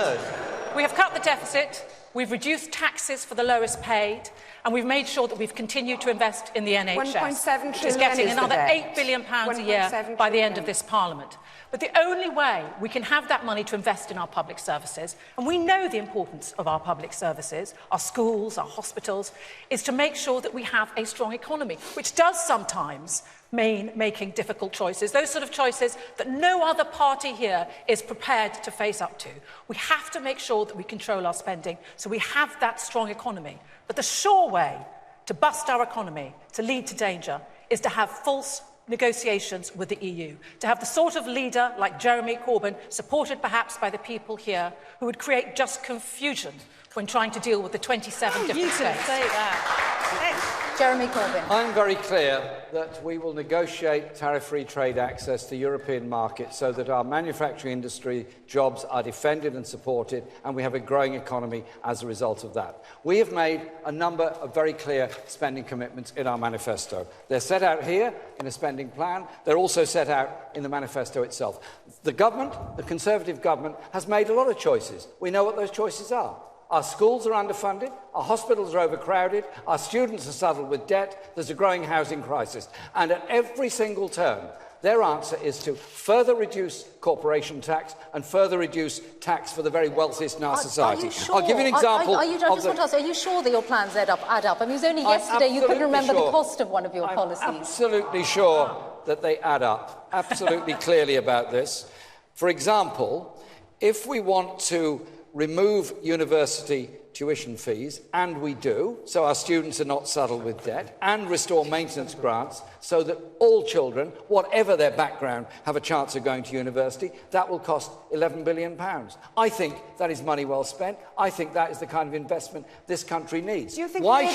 We have cut the deficit. We've reduced taxes for the lowest paid, and we've made sure that we've continued to invest in the NHS, 1.7 trillion which is getting another £8 £8 billion a year by the end of this Parliament. But the only way we can have that money to invest in our public services, and we know the importance of our public services, our schools, our hospitals, is to make sure that we have a strong economy, which does sometimes mean making difficult choices, those sort of choices that no other party here is prepared to face up to. We have to make sure that we control our spending so we have that strong economy. But the sure way to bust our economy, to lead to danger, is to have false negotiations with the EU, to have the sort of leader like Jeremy Corbyn, supported perhaps by the people here, who would create just confusion when trying to deal with the 27 different states. Say that. Jeremy Corbyn. I'm very clear that we will negotiate tariff-free trade access to European markets so that our manufacturing industry jobs are defended and supported, and we have a growing economy as a result of that. We have made a number of very clear spending commitments in our manifesto. They're set out here in a spending plan. They're also set out in the manifesto itself. The government, the Conservative government, has made a lot of choices. We know what those choices are. Our schools are underfunded, our hospitals are overcrowded, our students are saddled with debt, there's a growing housing crisis. And at every single turn, their answer is to further reduce corporation tax and further reduce tax for the very wealthiest in our society. Are you sure? I'll give you an example. I just want to ask, are you sure that your plans add up? I mean, it was only yesterday you couldn't remember the cost of one of your policies. I'm absolutely sure that they add up. Absolutely clearly about this. For example, if we want to remove university tuition fees, and we do, so our students are not saddled with debt, and restore maintenance grants so that all children, whatever their background, have a chance of going to university, that will cost £11 billion. I think that is money well spent. I think that is the kind of investment this country needs. Do you think Why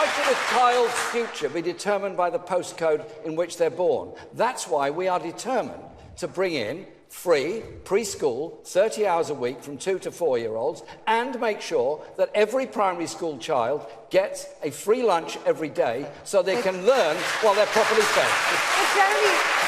should a child's future be determined by the postcode in which they're born? That's why we are determined to bring in free preschool, 30 hours a week from 2 to 4-year-olds, and make sure that every primary school child gets a free lunch every day so they can learn while they're properly fed. But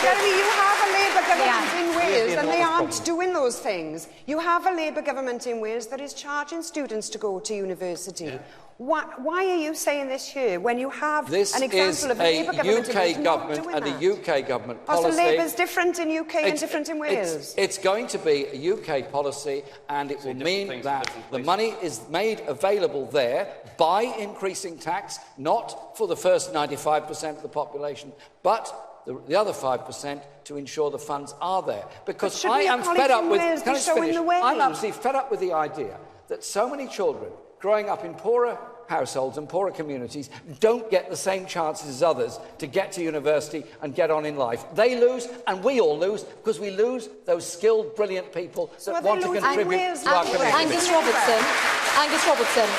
Jeremy, you have a Labour government in Wales and they aren't doing those things. You have a Labour government in Wales that is charging students to go to university. Why are you saying this here when you have an example of a Labour government in Wales not doing that? And a UK government policy. So Labour's different in UK and different in Wales? It's going to be a UK policy, and it will mean that the money is made available there by increasing tax, not for the first 95% of the population, but the other 5% to ensure the funds are there. Because I am fed up with... Can I finish? I'm absolutely fed up with the idea that so many children growing up in poorer households and poorer communities don't get the same chances as others to get to university and get on in life. They lose, and we all lose, because we lose those skilled, brilliant people that want to contribute to our community. Angus Robertson,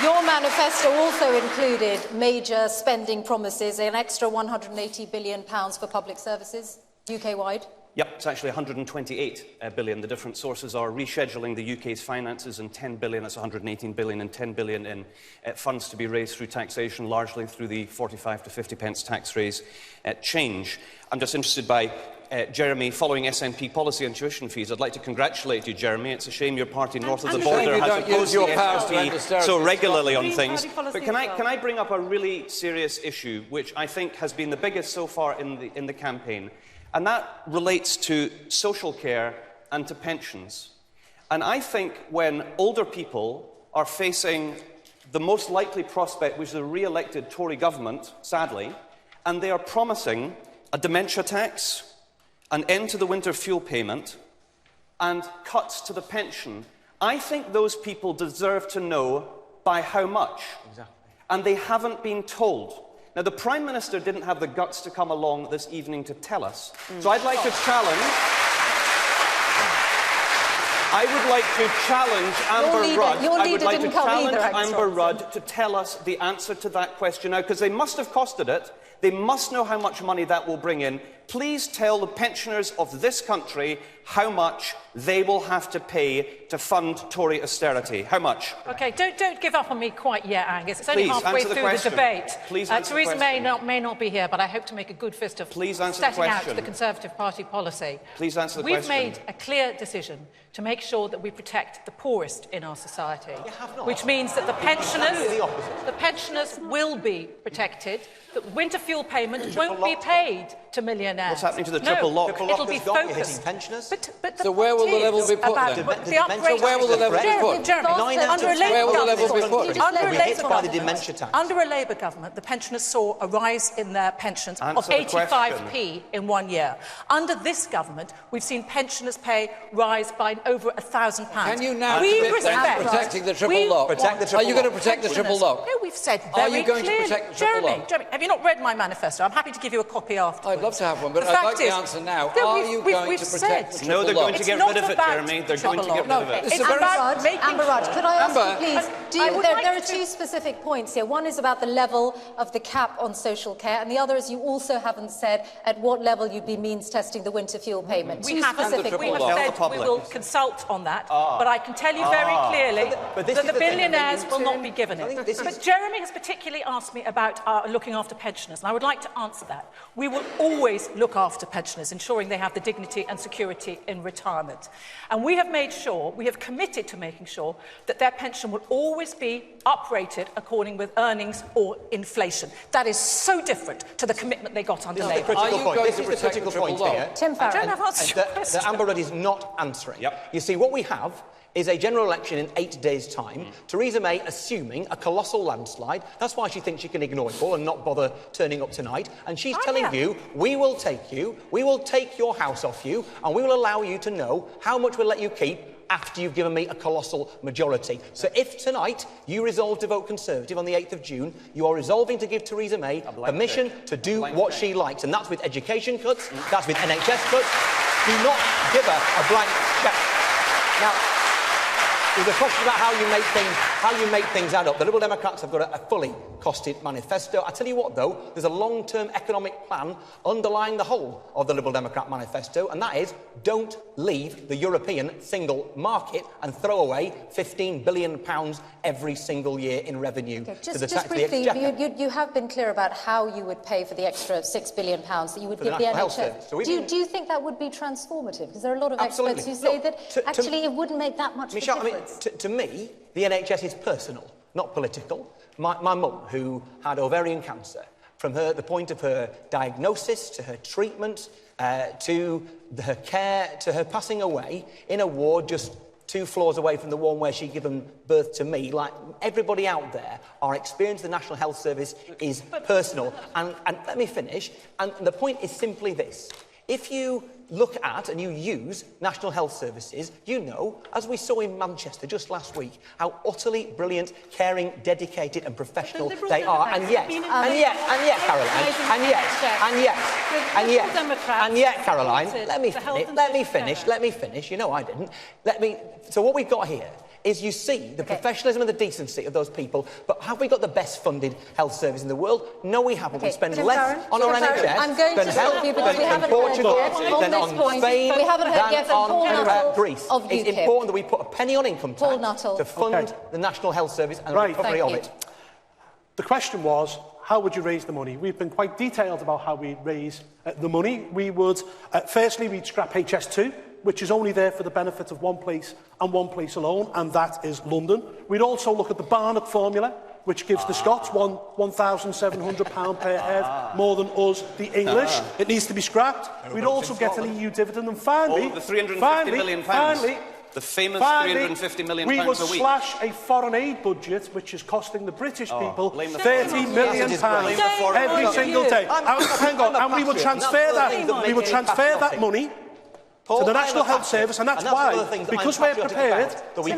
your manifesto also included major spending promises, an extra £180 billion for public services, UK-wide. Yep, it's actually 128 billion. The different sources are rescheduling the UK's finances in 10 billion, that's 118 billion, and 10 billion in funds to be raised through taxation, largely through the 45 to 50 pence tax raise change. I'm just interested by Jeremy, following SNP policy on tuition fees. I'd like to congratulate you, Jeremy. It's a shame your party north of the border has opposed the SNP so regularly on things. But can I bring up a really serious issue, which I think has been the biggest so far in the campaign? And that relates to social care and to pensions. And I think when older people are facing the most likely prospect, which is a re-elected Tory government, sadly, and they are promising a dementia tax, an end to the winter fuel payment, and cuts to the pension, I think those people deserve to know by how much. Exactly. And they haven't been told. Now, the Prime Minister didn't have the guts to come along this evening to tell us. So I'd like to challenge... I would like to challenge Amber Rudd. Your leader didn't come either, Amber Rudd to tell us the answer to that question now, because they must have costed it. They must know how much money that will bring in. Please tell the pensioners of this country how much they will have to pay to fund Tory austerity. How much? OK, don't give up on me quite yet, Angus. It's only Please, halfway answer the through question. the debate. Please answer Theresa the question. May not be here, but I hope to make a good fist of setting out the Conservative Party policy. Please answer the question. We've made a clear decision to make sure that we protect the poorest in our society, which means that the pensioners will be protected, that winter fuel payment won't be paid to millionaires. What's happening to the triple lock? It'll be focused. But so where will the level be put then? Where will the level be put? Under a Labour government, the pensioners saw a rise in their pensions of 85p in 1 year. Under this government, we've seen pensioners' pay rise by over £1,000. Can you now commit to protecting the triple lock? Are you going to protect the triple lock? No, we've said very clearly. Are you going to protect the triple lock? Jeremy, have you not read my manifesto? I'm happy to give you a copy afterwards. I'd love to have one, but I'd like the answer now. Are you going to protect the triple lock? No, they're going to get rid of it, Jeremy. They're going to get rid of it. Amber Rudd, could I ask you, please, there are two specific points here. One is about the level of the cap on social care, and the other is you also haven't said at what level you'd be means testing the winter fuel payment. We have said we will consult on that, but I can tell you very clearly that the billionaires will not be given it. But Jeremy has particularly asked me about looking after pensioners, and I would like to answer that. We will always look after pensioners, ensuring they have the dignity and security in retirement. And we have made sure, we have committed to making sure that their pension will always be uprated according with earnings or inflation. That is so different to the commitment they got under Labour. This is the critical point here. Tim Farron. I don't have answers. That Amber Rudd is not answering. Yep. You see, what we have is a general election in 8 days' time. Theresa May assuming a colossal landslide. That's why she thinks she can ignore it all and not bother turning up tonight. And she's telling you, we will take your house off you, and we will allow you to know how much we'll let you keep after you've given me a colossal majority. So if tonight you resolve to vote Conservative on the 8th of June, you are resolving to give Theresa May permission to do what she likes. And that's with education cuts, that's with NHS cuts. Do not give her a blank cheque. Now, there's a question about how you make things add up. The Liberal Democrats have got a fully costed manifesto. I tell you what, though, there's a long-term economic plan underlying the whole of the Liberal Democrat manifesto, and that is don't leave the European single market and throw away £15 billion every single year in revenue to the just briefly, you have been clear about how you would pay for the extra £6 billion that you would give the NHS. So do you think that would be transformative? Because there are a lot of experts who say that actually it wouldn't make that much of a difference. To me, the NHS is personal, not political. My mum, who had ovarian cancer, from the point of her diagnosis to her treatment, to her care, to her passing away in a ward just 2 floors away from the one where she'd given birth to me, like everybody out there, our experience of the National Health Service is personal. And let me finish. And the point is simply this. If you look at and you use National Health Services, you know, as we saw in Manchester just last week, how utterly brilliant, caring, dedicated and professional they are. And yet, Caroline, let me finish. You know I didn't. So what we've got here is you see the professionalism and the decency of those people, but have we got the best funded health service in the world? No, we haven't. We spend less on our NHS than health than Portugal, than on Spain, than on Greece. It's important that we put a penny on income tax to fund the National Health Service and the recovery of it. The question was, how would you raise the money? We've been quite detailed about how we raise the money. We would, firstly, we'd scrap HS2, which is only there for the benefit of one place and one place alone, and that is London. We'd also look at the Barnett formula, which gives the Scots £1,700 per head more than us, the English. It needs to be scrapped. We'd also get an EU dividend. And finally, the £350 million. The famous £350 million a week. We will slash a foreign aid budget, which is costing the British people £30 million every single day. Hang on, and we will transfer that money to the National Health Service, and that's why, because we're prepared, we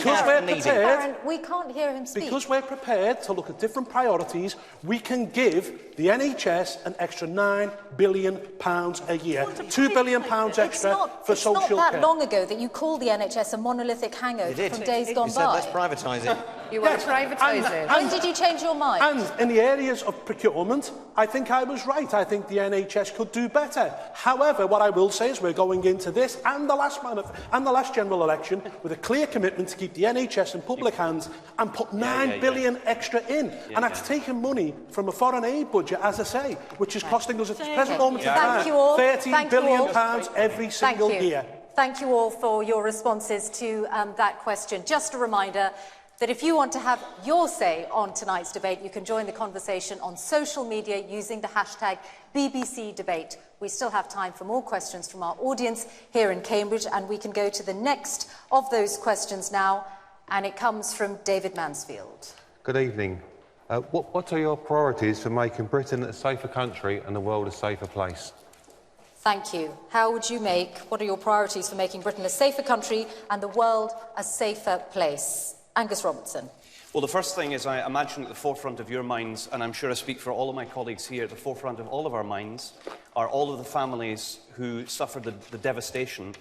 can't hear him speak. Because we're prepared to look at different priorities, we can give the NHS an extra £9 billion a year, £2 billion extra for social care. It's not that long ago that you called the NHS a monolithic hangover from days gone by. Let's privatise it. You want to privatise it? When did you change your mind? And in the areas of procurement, I think I was right. I think the NHS could do better. However, what I will say is we're going into this and the last general election with a clear commitment to keep the NHS in public hands and put £9 billion extra in. And that's taking money from a foreign aid budget, as I say, which is costing us at the present moment in time £13 billion every single year. Thank you all for your responses to that question. Just a reminder that if you want to have your say on tonight's debate, you can join the conversation on social media using the hashtag BBC Debate. We still have time for more questions from our audience here in Cambridge, and we can go to the next of those questions now, and it comes from David Mansfield. Good evening. What are your priorities for making Britain a safer country and the world a safer place? Thank you. What are your priorities for making Britain a safer country and the world a safer place? Angus Robertson. Well, the first thing is, I imagine at the forefront of your minds, and I'm sure I speak for all of my colleagues here, at the forefront of all of our minds are all of the families who suffered the devastation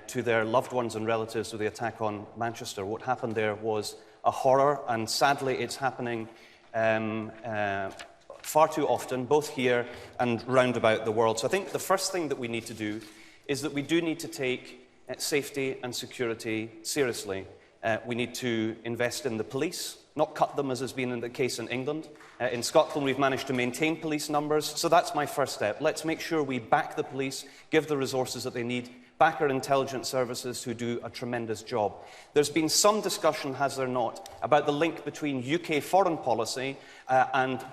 to their loved ones and relatives with the attack on Manchester. What happened there was a horror, and sadly it's happening far too often, both here and round about the world. So I think the first thing that we need to do is that we do need to take safety and security seriously. We need to invest in the police, not cut them as has been the case in England. In Scotland, we've managed to maintain police numbers, so that's my first step. Let's make sure we back the police, give the resources that they need, back our intelligence services who do a tremendous job. There's been some discussion, has there not, about the link between UK foreign policy and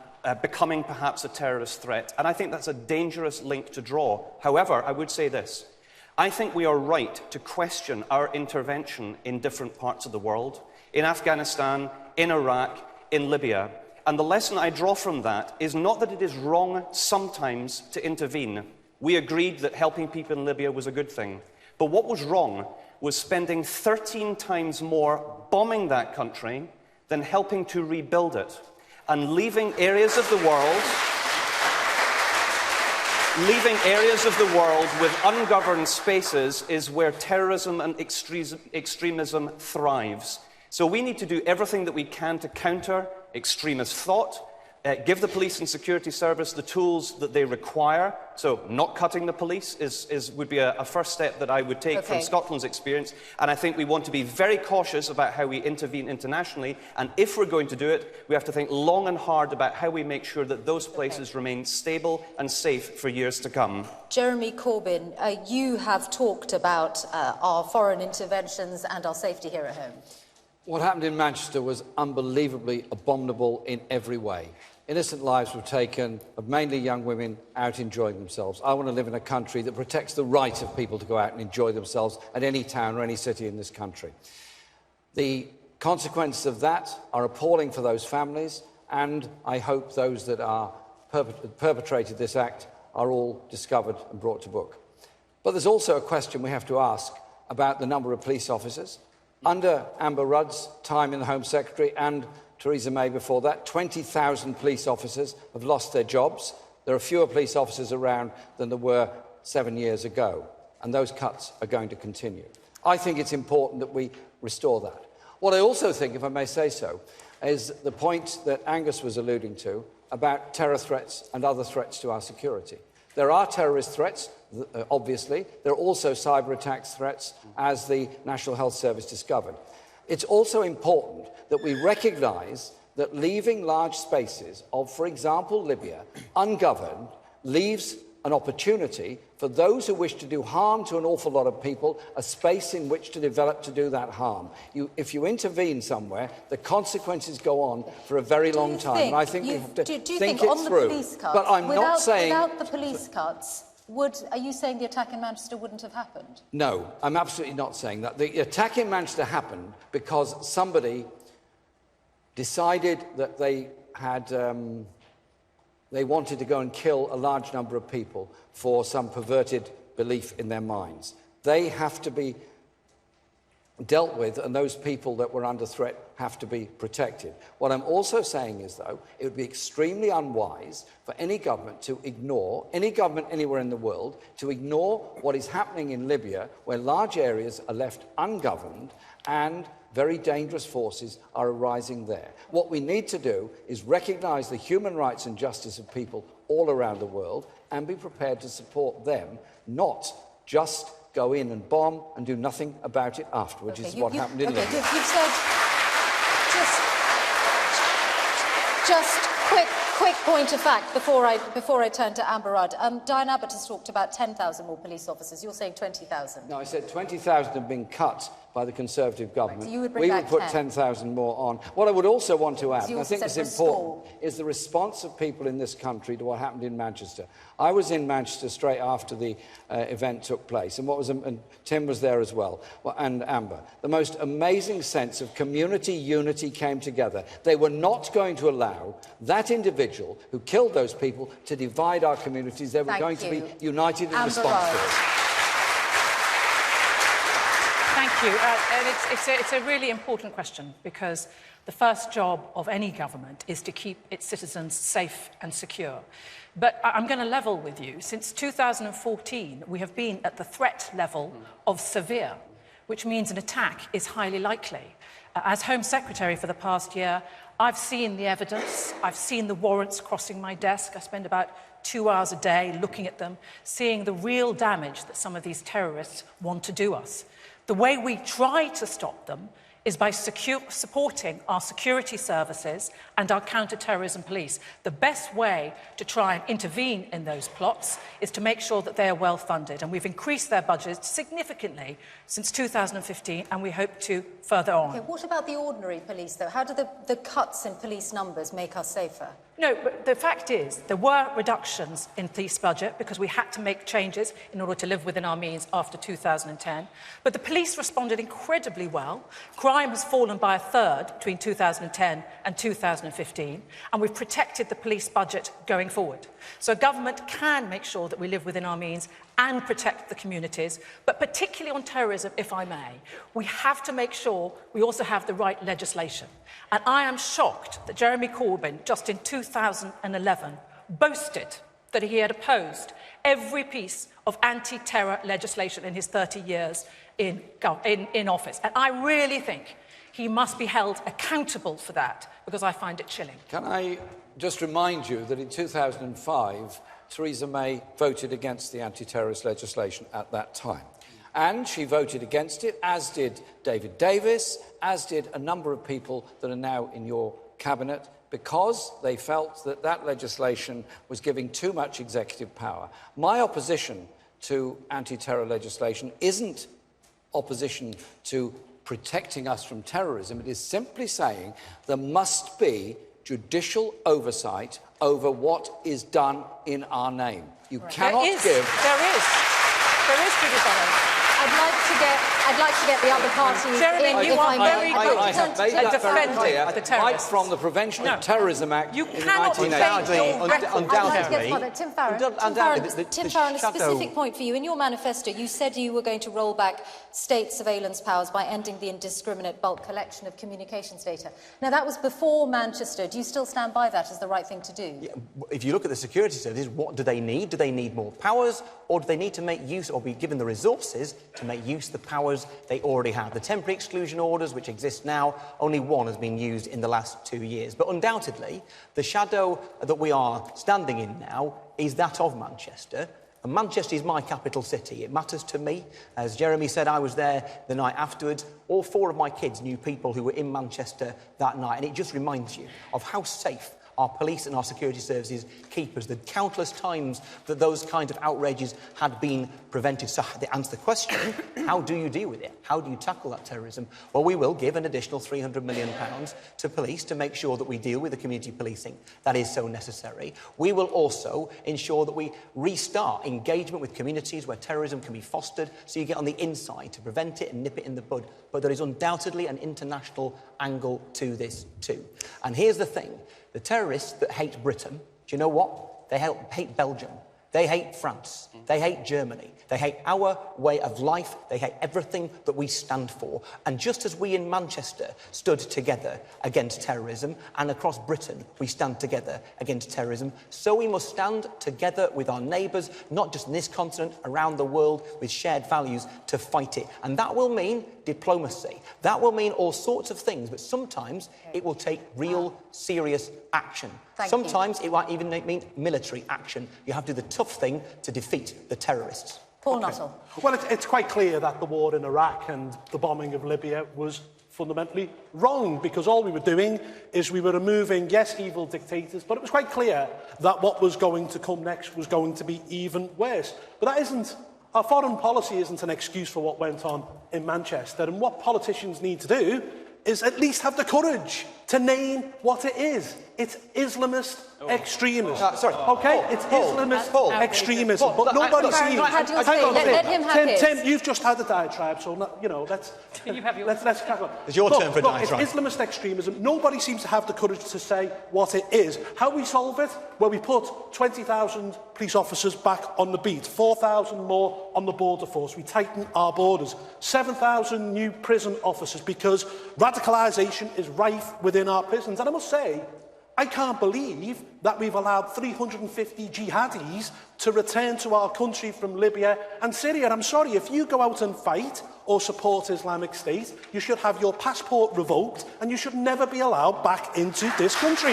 becoming perhaps a terrorist threat, and I think that's a dangerous link to draw. However, I would say this. I think we are right to question our intervention in different parts of the world, in Afghanistan, in Iraq, in Libya. And the lesson I draw from that is not that it is wrong sometimes to intervene. We agreed that helping people in Libya was a good thing. But what was wrong was spending 13 times more bombing that country than helping to rebuild it, and leaving areas of the world with ungoverned spaces is where terrorism and extremism thrives. So we need to do everything that we can to counter extremist thought, give the police and security service the tools that they require. So not cutting the police would be a first step that I would take from Scotland's experience. And I think we want to be very cautious about how we intervene internationally. And if we're going to do it, we have to think long and hard about how we make sure that those places remain stable and safe for years to come. Jeremy Corbyn, you have talked about our foreign interventions and our safety here at home. What happened in Manchester was unbelievably abominable in every way. Innocent lives were taken of mainly young women out enjoying themselves. I want to live in a country that protects the right of people to go out and enjoy themselves at any town or any city in this country. The consequences of that are appalling for those families, and I hope those that are perpetrated this act are all discovered and brought to book. But there's also a question we have to ask about the number of police officers. Under Amber Rudd's time in the Home Secretary and Theresa May before that, 20,000 police officers have lost their jobs. There are fewer police officers around than there were 7 years ago, and those cuts are going to continue. I think it's important that we restore that. What I also think, if I may say so, is the point that Angus was alluding to about terror threats and other threats to our security. There are terrorist threats, obviously. There are also cyber attacks threats, as the National Health Service discovered. It's also important that we recognise that leaving large spaces of, for example, Libya, ungoverned, leaves an opportunity for those who wish to do harm to an awful lot of people, a space in which to develop to do that harm. If you intervene somewhere, the consequences go on for a very long time. And I think we have to think it through. But I'm not saying... Without the police cuts, are you saying the attack in Manchester wouldn't have happened? No, I'm absolutely not saying that. The attack in Manchester happened because somebody decided that they wanted to go and kill a large number of people for some perverted belief in their minds. They have to be dealt with, and those people that were under threat have to be protected. What I'm also saying is, though, it would be extremely unwise for any government to ignore, any government anywhere in the world, to ignore what is happening in Libya, where large areas are left ungoverned and very dangerous forces are arising there. What we need to do is recognise the human rights and justice of people all around the world and be prepared to support them, not just go in and bomb and do nothing about it afterwards, which is what happened in Libya. You've said just quick point of fact before I turn to Amber Rudd. Diane Abbott has talked about 10,000 more police officers. You're saying 20,000. No, I said 20,000 have been cut by the Conservative government. Right, so you would bring we back would put 10. 10,000 more on. What I would also want to add, and I think said it's important, is the response of people in this country to what happened in Manchester. I was in Manchester straight after the event took place, and Tim was there as well, and Amber. The most amazing sense of community unity came together. They were not going to allow that individual who killed those people to divide our communities. They were going to be united in response to it. Thank you. And it's a really important question, because the first job of any government is to keep its citizens safe and secure. But I'm going to level with you. Since 2014, we have been at the threat level of severe, which means an attack is highly likely. As Home Secretary for the past year, I've seen the evidence. I've seen the warrants crossing my desk. I spend about 2 hours a day looking at them, seeing the real damage that some of these terrorists want to do us. The way we try to stop them is by supporting our security services and our counter-terrorism police. The best way to try and intervene in those plots is to make sure that they are well funded, and we've increased their budgets significantly since 2015, and we hope to further on. Okay, what about the ordinary police, though? How do the cuts in police numbers make us safer? No, but the fact is, there were reductions in police budget because we had to make changes in order to live within our means after 2010. But the police responded incredibly well. Crime has fallen by a third between 2010 and 2015, and we've protected the police budget going forward. So government can make sure that we live within our means and protect the communities, but particularly on terrorism, if I may, we have to make sure we also have the right legislation. And I am shocked that Jeremy Corbyn, just in 2011, boasted that he had opposed every piece of anti-terror legislation in his 30 years in office. And I really think he must be held accountable for that, because I find it chilling. Can I just remind you that in 2005, Theresa May voted against the anti-terrorist legislation at that time. And she voted against it, as did David Davis, as did a number of people that are now in your cabinet, because they felt that that legislation was giving too much executive power. My opposition to anti-terror legislation isn't opposition to protecting us from terrorism. It is simply saying there must be judicial oversight over what is done in our name. You cannot give... There is judicial oversight. I'd like to get the other parties Jeremy, in. you are very good I have made that very clear, the terrorists. right from the Prevention of Terrorism Act you in the cannot 1980s. Undoubtedly. Tim Farron, a specific point for you. In your manifesto, you said you were going to roll back state surveillance powers by ending the indiscriminate bulk collection of communications data. Now, that was before Manchester. Do you still stand by that as the right thing to do? Yeah, if you look at the security services, what do they need? Do they need more powers, or do they need to make use, or be given the resources to make use of the powers they already have? The temporary exclusion orders, which exist now, only one has been used in the last 2 years. But undoubtedly, the shadow that we are standing in now is that of Manchester. And Manchester is my capital city. It matters to me. As Jeremy said, I was there the night afterwards. All 4 of my kids knew people who were in Manchester that night. And it just reminds you of how safe our police and our security services keep us, the countless times that those kinds of outrages had been prevented. So to answer the question, how do you deal with it? How do you tackle that terrorism? Well, we will give an additional £300 million to police to make sure that we deal with the community policing that is so necessary. We will also ensure that we restart engagement with communities where terrorism can be fostered, so you get on the inside to prevent it and nip it in the bud. But there is undoubtedly an international angle to this too. And here's the thing. The terrorists that hate Britain, do you know what? They hate Belgium. They hate France. They hate Germany. They hate our way of life. They hate everything that we stand for. And just as we in Manchester stood together against terrorism, and across Britain we stand together against terrorism, so we must stand together with our neighbours, not just in this continent, around the world, with shared values to fight it. And that will mean diplomacy. That will mean all sorts of things, but sometimes it will take real, serious action. Sometimes it might even mean military action. You have to do the tough thing to defeat the terrorists. Paul Nuttall. Well, it's quite clear that the war in Iraq and the bombing of Libya was fundamentally wrong, because all we were doing is we were removing, yes, evil dictators, but it was quite clear that what was going to come next was going to be even worse. But that isn't... Our foreign policy isn't an excuse for what went on in Manchester, and what politicians need to do is at least have the courage to name what it is. It's Islamist extremism. OK? It's Islamist extremism. But nobody sees... Let him have his. Tim, you've just had a diatribe, so, you know, let's... Let's crack on. It's your turn for a diatribe. It's Islamist extremism. Nobody seems to have the courage to say what it is. How we solve it? Well, we put 20,000 police officers back on the beat, 4,000 more on the border force. We tighten our borders, 7,000 new prison officers, because radicalisation is rife within our prisons. And I must say, I can't believe that we've allowed 350 jihadis to return to our country from Libya and Syria. I'm sorry, if you go out and fight or support Islamic State, you should have your passport revoked and you should never be allowed back into this country.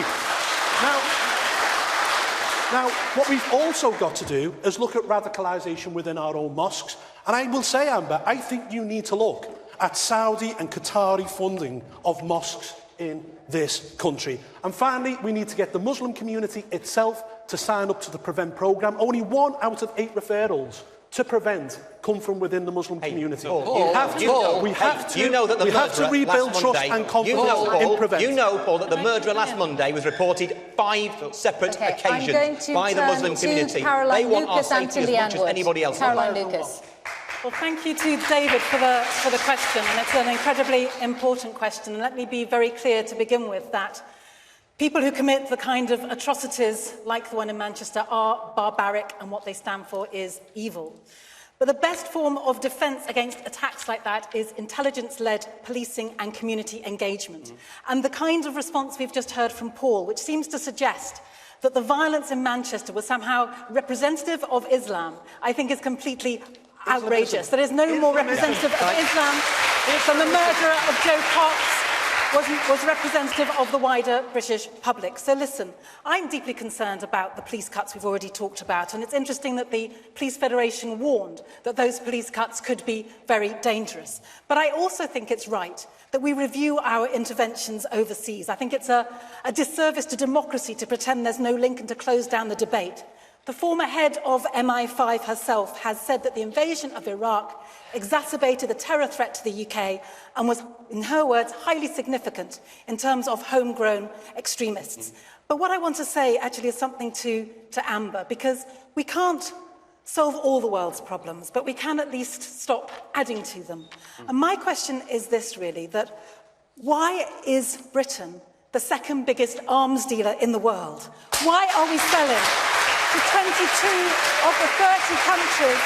Now, what we've also got to do is look at radicalisation within our own mosques. And I will say, Amber, I think you need to look at Saudi and Qatari funding of mosques in this country. And finally, we need to get the Muslim community itself to sign up to the PREVENT programme. Only 1 out of 8 referrals to PREVENT come from within the Muslim community. We have to rebuild trust and confidence in PREVENT. You know, Paul, that the murderer last Monday was reported 5 separate occasions by the Muslim community. They want our safety as much as anybody else. Caroline Lucas. Well, thank you to David for the question, and it's an incredibly important question. And let me be very clear to begin with that people who commit the kind of atrocities like the one in Manchester are barbaric, and what they stand for is evil. But the best form of defence against attacks like that is intelligence-led policing and community engagement. And the kind of response we've just heard from Paul, which seems to suggest that the violence in Manchester was somehow representative of Islam, I think is completely outrageous. There is no more representative of Islam than the murderer of Joe Cox was representative of the wider British public. So listen, I'm deeply concerned about the police cuts we've already talked about, and it's interesting that the Police Federation warned that those police cuts could be very dangerous. But I also think it's right that we review our interventions overseas. I think it's a disservice to democracy to pretend there's no link and to close down the debate. The former head of MI5 herself has said that the invasion of Iraq exacerbated the terror threat to the UK and was, in her words, highly significant in terms of homegrown extremists. But what I want to say actually is something to Amber, because we can't solve all the world's problems, but we can at least stop adding to them. And my question is this, really, that why is Britain the second biggest arms dealer in the world? Why are we selling to 22 of the 30 countries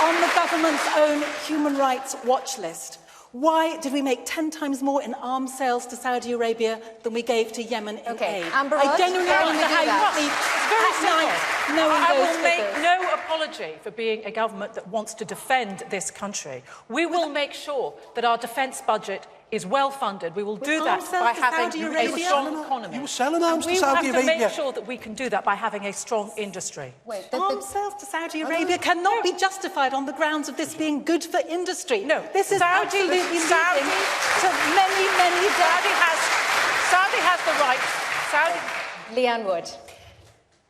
on the government's own human rights watch list? Why did we make 10 times more in arms sales to Saudi Arabia than we gave to Yemen in aid? Amber I genuinely wonder how you sleep at night knowing I those will make figures. no apology for being a government that wants to defend this country. We will make sure that our defence budget is well funded. We will do that by having a strong economy. You were selling arms to We Saudi have to Arabia. make sure that we can do that by having a strong industry. Arms sales to Saudi Arabia cannot be justified on the grounds of this being good for industry. No, this is absolutely leading to many Saudi has the right. Leanne Wood.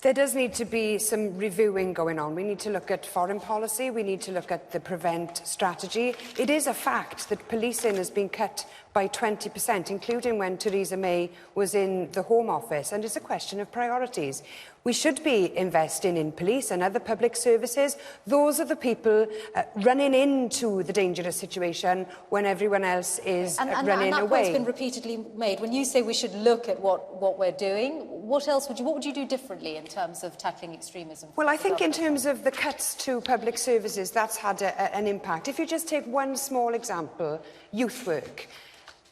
There does need to be some reviewing going on. We need to look at foreign policy. We need to look at the PREVENT strategy. It is a fact that policing has been cut by 20%, including when Theresa May was in the Home Office, and it's a question of priorities. We should be investing in police and other public services. Those are the people running into the dangerous situation when everyone else is running away. And that point's been repeatedly made. When you say we should look at what we're doing, what would you do differently in terms of tackling extremism? Well, I think in terms of the cuts to public services, that's had an impact. If you just take one small example, youth work.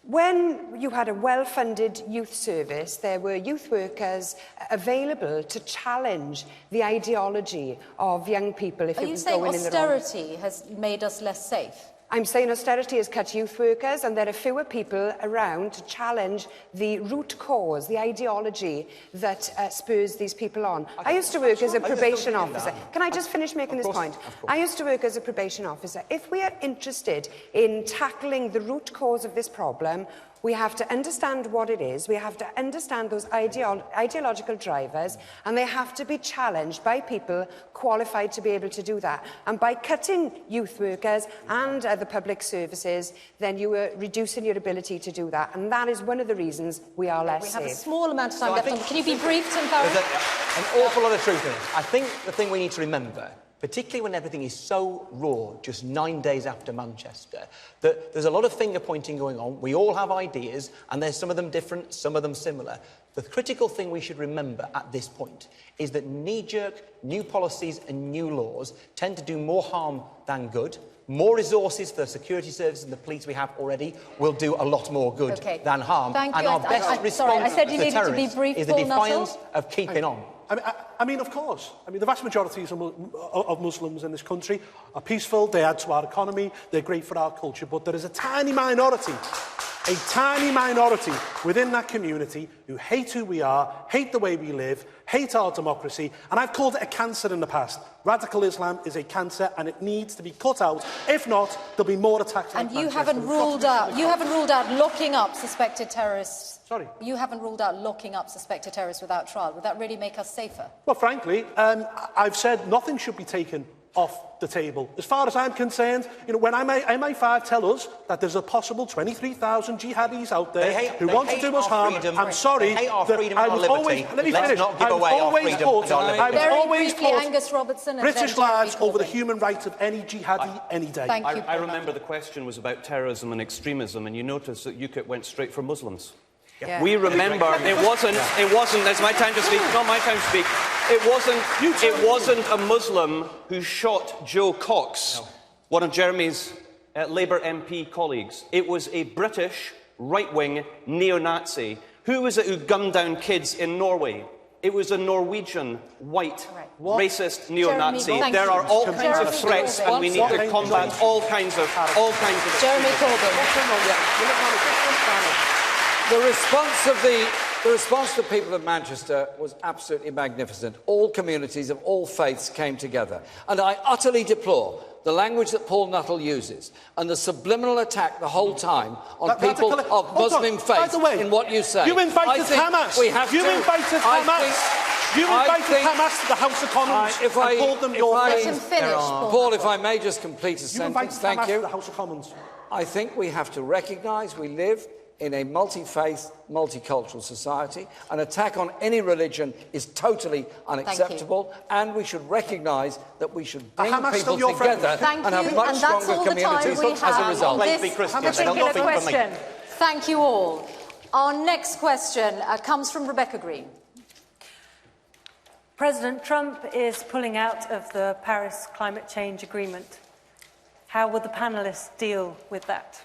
When you had a well-funded youth service, there were youth workers available to challenge the ideology of young people if it was going in the wrong. Are you saying austerity has made us less safe? I'm saying austerity has cut youth workers, and there are fewer people around to challenge the root cause, the ideology that spurs these people on. I used to work as a probation officer. Can I just finish making this point? I used to work as a probation officer. If we are interested in tackling the root cause of this problem, we have to understand what it is, we have to understand those ideological drivers, and they have to be challenged by people qualified to be able to do that. And by cutting youth workers and other public services, then you are reducing your ability to do that. And that is one of the reasons we are less safe. We have a small amount of time left. Can you be brief, Tim Farron? There's an awful lot of truth in it. I think the thing we need to remember, particularly when everything is so raw, just 9 days after Manchester, that there's a lot of finger-pointing going on. We all have ideas, and there's some of them different, some of them similar. The critical thing we should remember at this point is that knee-jerk new policies and new laws tend to do more harm than good. More resources for the security services and the police we have already will do a lot more good than harm. Thank and you. our best response to the terrorists is the defiance of keeping on. I mean, of course. I mean, the vast majority of Muslims in this country are peaceful, they add to our economy, they're great for our culture, but there is a tiny minority within that community who hate who we are, hate the way we live, hate our democracy, and I've called it a cancer in the past. Radical Islam is a cancer and it needs to be cut out. If not, there'll be more attacks like Manchester. And you haven't ruled out locking up suspected terrorists. Sorry? You haven't ruled out locking up suspected terrorists without trial. Would that really make us safer? Well, frankly, I've said nothing should be taken off the table. As far as I'm concerned, you know, when MI5 tell us that there's a possible 23,000 jihadis out there who want to do us harm, I'm sorry, they hate our freedom and our liberty. Let me Let's finish. not give away our freedom and our liberty. Very always briefly, Angus Robertson and British then lives Jeremy over the Corbyn. human rights of any jihadi any day. Thank you. I remember the question was about terrorism and extremism, and you notice that UKIP went straight for Muslims. Yeah. We remember it wasn't. It's my time to speak. Not my time to speak. It wasn't a Muslim who shot Joe Cox, one of Jeremy's Labour MP colleagues. It was a British right-wing neo-Nazi. Who was it who gunned down kids in Norway? It was a Norwegian white racist neo-Nazi. There are all kinds of threats, and we need to combat all kinds of. Jeremy Corbyn. The response to the people of Manchester was absolutely magnificent. All communities of all faiths came together. And I utterly deplore the language that Paul Nuttall uses and the subliminal attack the whole time on people of Muslim faith in what you say. You invited Hamas. You invited Hamas to the House of Commons and called them your friends. Paul, if I may just complete a sentence. Thank you. To the House of Commons. I think we have to recognise we live in a multi-faith, multicultural society. An attack on any religion is totally unacceptable, and we should recognise that we should bring people together and have much stronger communities as a result. Particular question. Thank you all. Our next question comes from Rebecca Green. President Trump is pulling out of the Paris Climate Change Agreement. How will the panellists deal with that?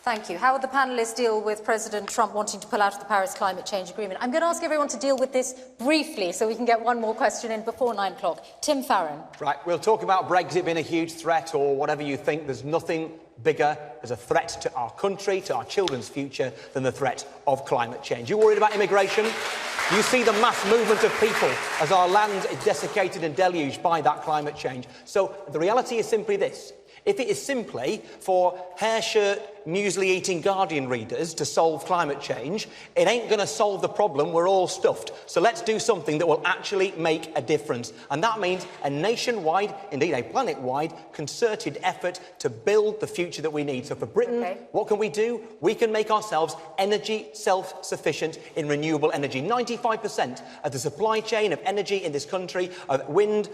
Thank you. How would the panellists deal with President Trump wanting to pull out of the Paris Climate Change Agreement? I'm going to ask everyone to deal with this briefly so we can get one more question in before 9 o'clock. Tim Farron. Right, we'll talk about Brexit being a huge threat or whatever you think. There's nothing bigger as a threat to our country, to our children's future, than the threat of climate change. You worried about immigration? You see the mass movement of people as our land is desiccated and deluged by that climate change. So the reality is simply this. If it is simply for hair shirt muesli-eating Guardian readers to solve climate change. It ain't going to solve the problem. We're all stuffed. So let's do something that will actually make a difference. And that means a nationwide, indeed a planet-wide, concerted effort to build the future that we need. So for Britain, what can we do? We can make ourselves energy self-sufficient in renewable energy. 95% of the supply chain of energy in this country, of wind,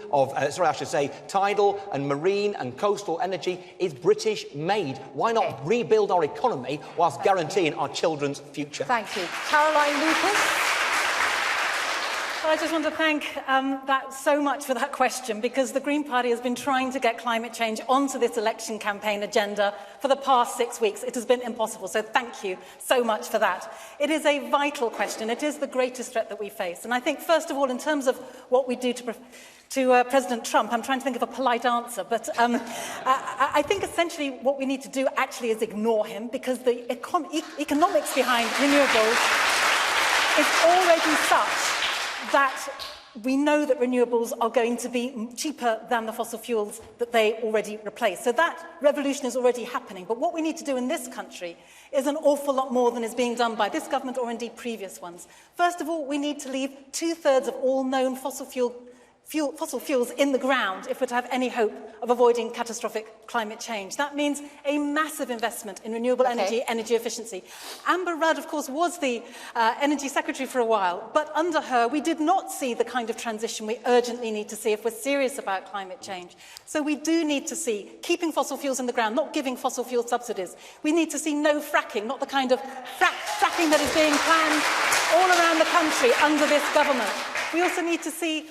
tidal and marine and coastal energy, is British-made. Why not rebuild our economy whilst guaranteeing our children's future? Thank you. Caroline Lucas. Well, I just want to thank that so much for that question, because the Green Party has been trying to get climate change onto this election campaign agenda for the past 6 weeks. It has been impossible, so thank you so much for that. It is a vital question. It is the greatest threat that we face. And I think, first of all, in terms of what we do to President Trump, I'm trying to think of a polite answer, but I think essentially what we need to do actually is ignore him, because the economics behind renewables is already such that we know that renewables are going to be cheaper than the fossil fuels that they already replace. So that revolution is already happening. But what we need to do in this country is an awful lot more than is being done by this government or indeed previous ones. First of all, we need to leave 2/3 of all known fossil fuels in the ground if we're to have any hope of avoiding catastrophic climate change. That means a massive investment in renewable energy efficiency. Amber Rudd, of course, was the Energy Secretary for a while, but under her, we did not see the kind of transition we urgently need to see if we're serious about climate change. So we do need to see keeping fossil fuels in the ground, not giving fossil fuel subsidies. We need to see no fracking, not the kind of fracking that is being planned all around the country under this government. We also need to see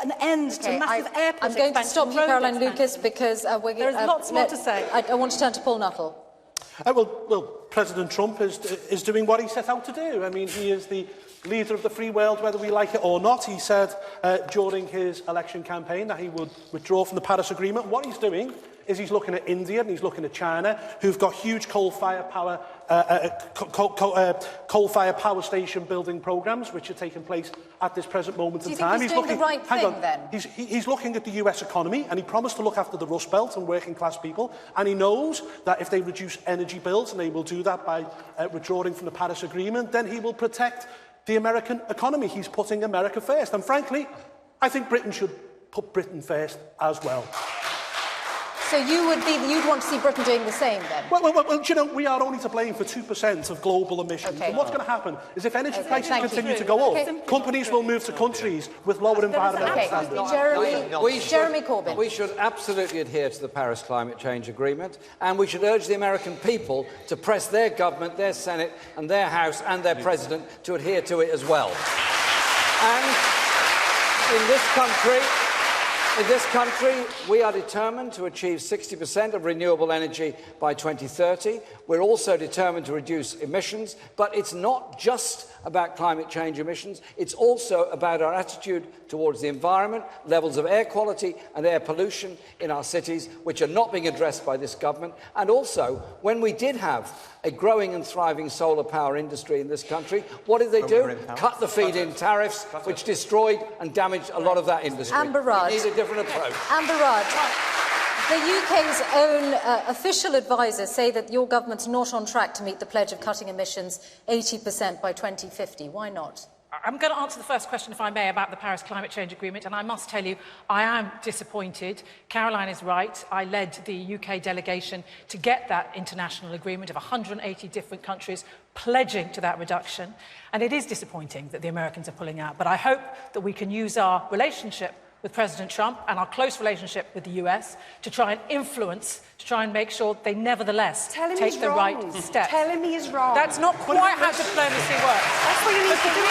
an end to massive airport I'm going to stop you, Caroline Lucas, because there's lots more to say. I want to turn to Paul Nuttall. Well, President Trump is doing what he set out to do. I mean, he is the leader of the free world, whether we like it or not. He said during his election campaign that he would withdraw from the Paris Agreement. What he's doing is he's looking at India and he's looking at China, who've got huge coal-fired power power station building programs, which are taking place at this present moment in time. He's doing the right thing, then? He's looking at the US economy, and he promised to look after the Rust Belt and working class people, and he knows that if they reduce energy bills, and they will do that by withdrawing from the Paris Agreement, then he will protect the American economy. He's putting America first, and frankly, I think Britain should put Britain first as well. So you'd want to see Britain doing the same, then? Well, you know, we are only to blame for 2% of global emissions. And what's going to happen is if energy prices continue to go up, companies will move to countries with lower environmental standards. Jeremy Corbyn. We should absolutely adhere to the Paris Climate Change Agreement, and we should urge the American people to press their government, their Senate and their House and their President to adhere to it as well. And in this country, we are determined to achieve 60% of renewable energy by 2030. We're also determined to reduce emissions, but it's not just about climate change emissions. It's also about our attitude towards the environment, levels of air quality and air pollution in our cities, which are not being addressed by this government. And also, when we did have a growing and thriving solar power industry in this country, what did they do? Cut the feed-in tariffs, which destroyed and damaged a lot of that industry. Amber Rudd. We need a different approach. Amber Rudd. The UK's own official advisers say that your government's not on track to meet the pledge of cutting emissions 80% by 2050. Why not? I'm going to answer the first question, if I may, about the Paris Climate Change Agreement, and I must tell you, I am disappointed. Caroline is right. I led the UK delegation to get that international agreement of 180 different countries pledging to that reduction, and it is disappointing that the Americans are pulling out. But I hope that we can use our relationship with President Trump and our close relationship with the US to try and influence, to try and make sure they nevertheless take the right steps. Tell him he is wrong. That's not quite how diplomacy works. That's what you need to do.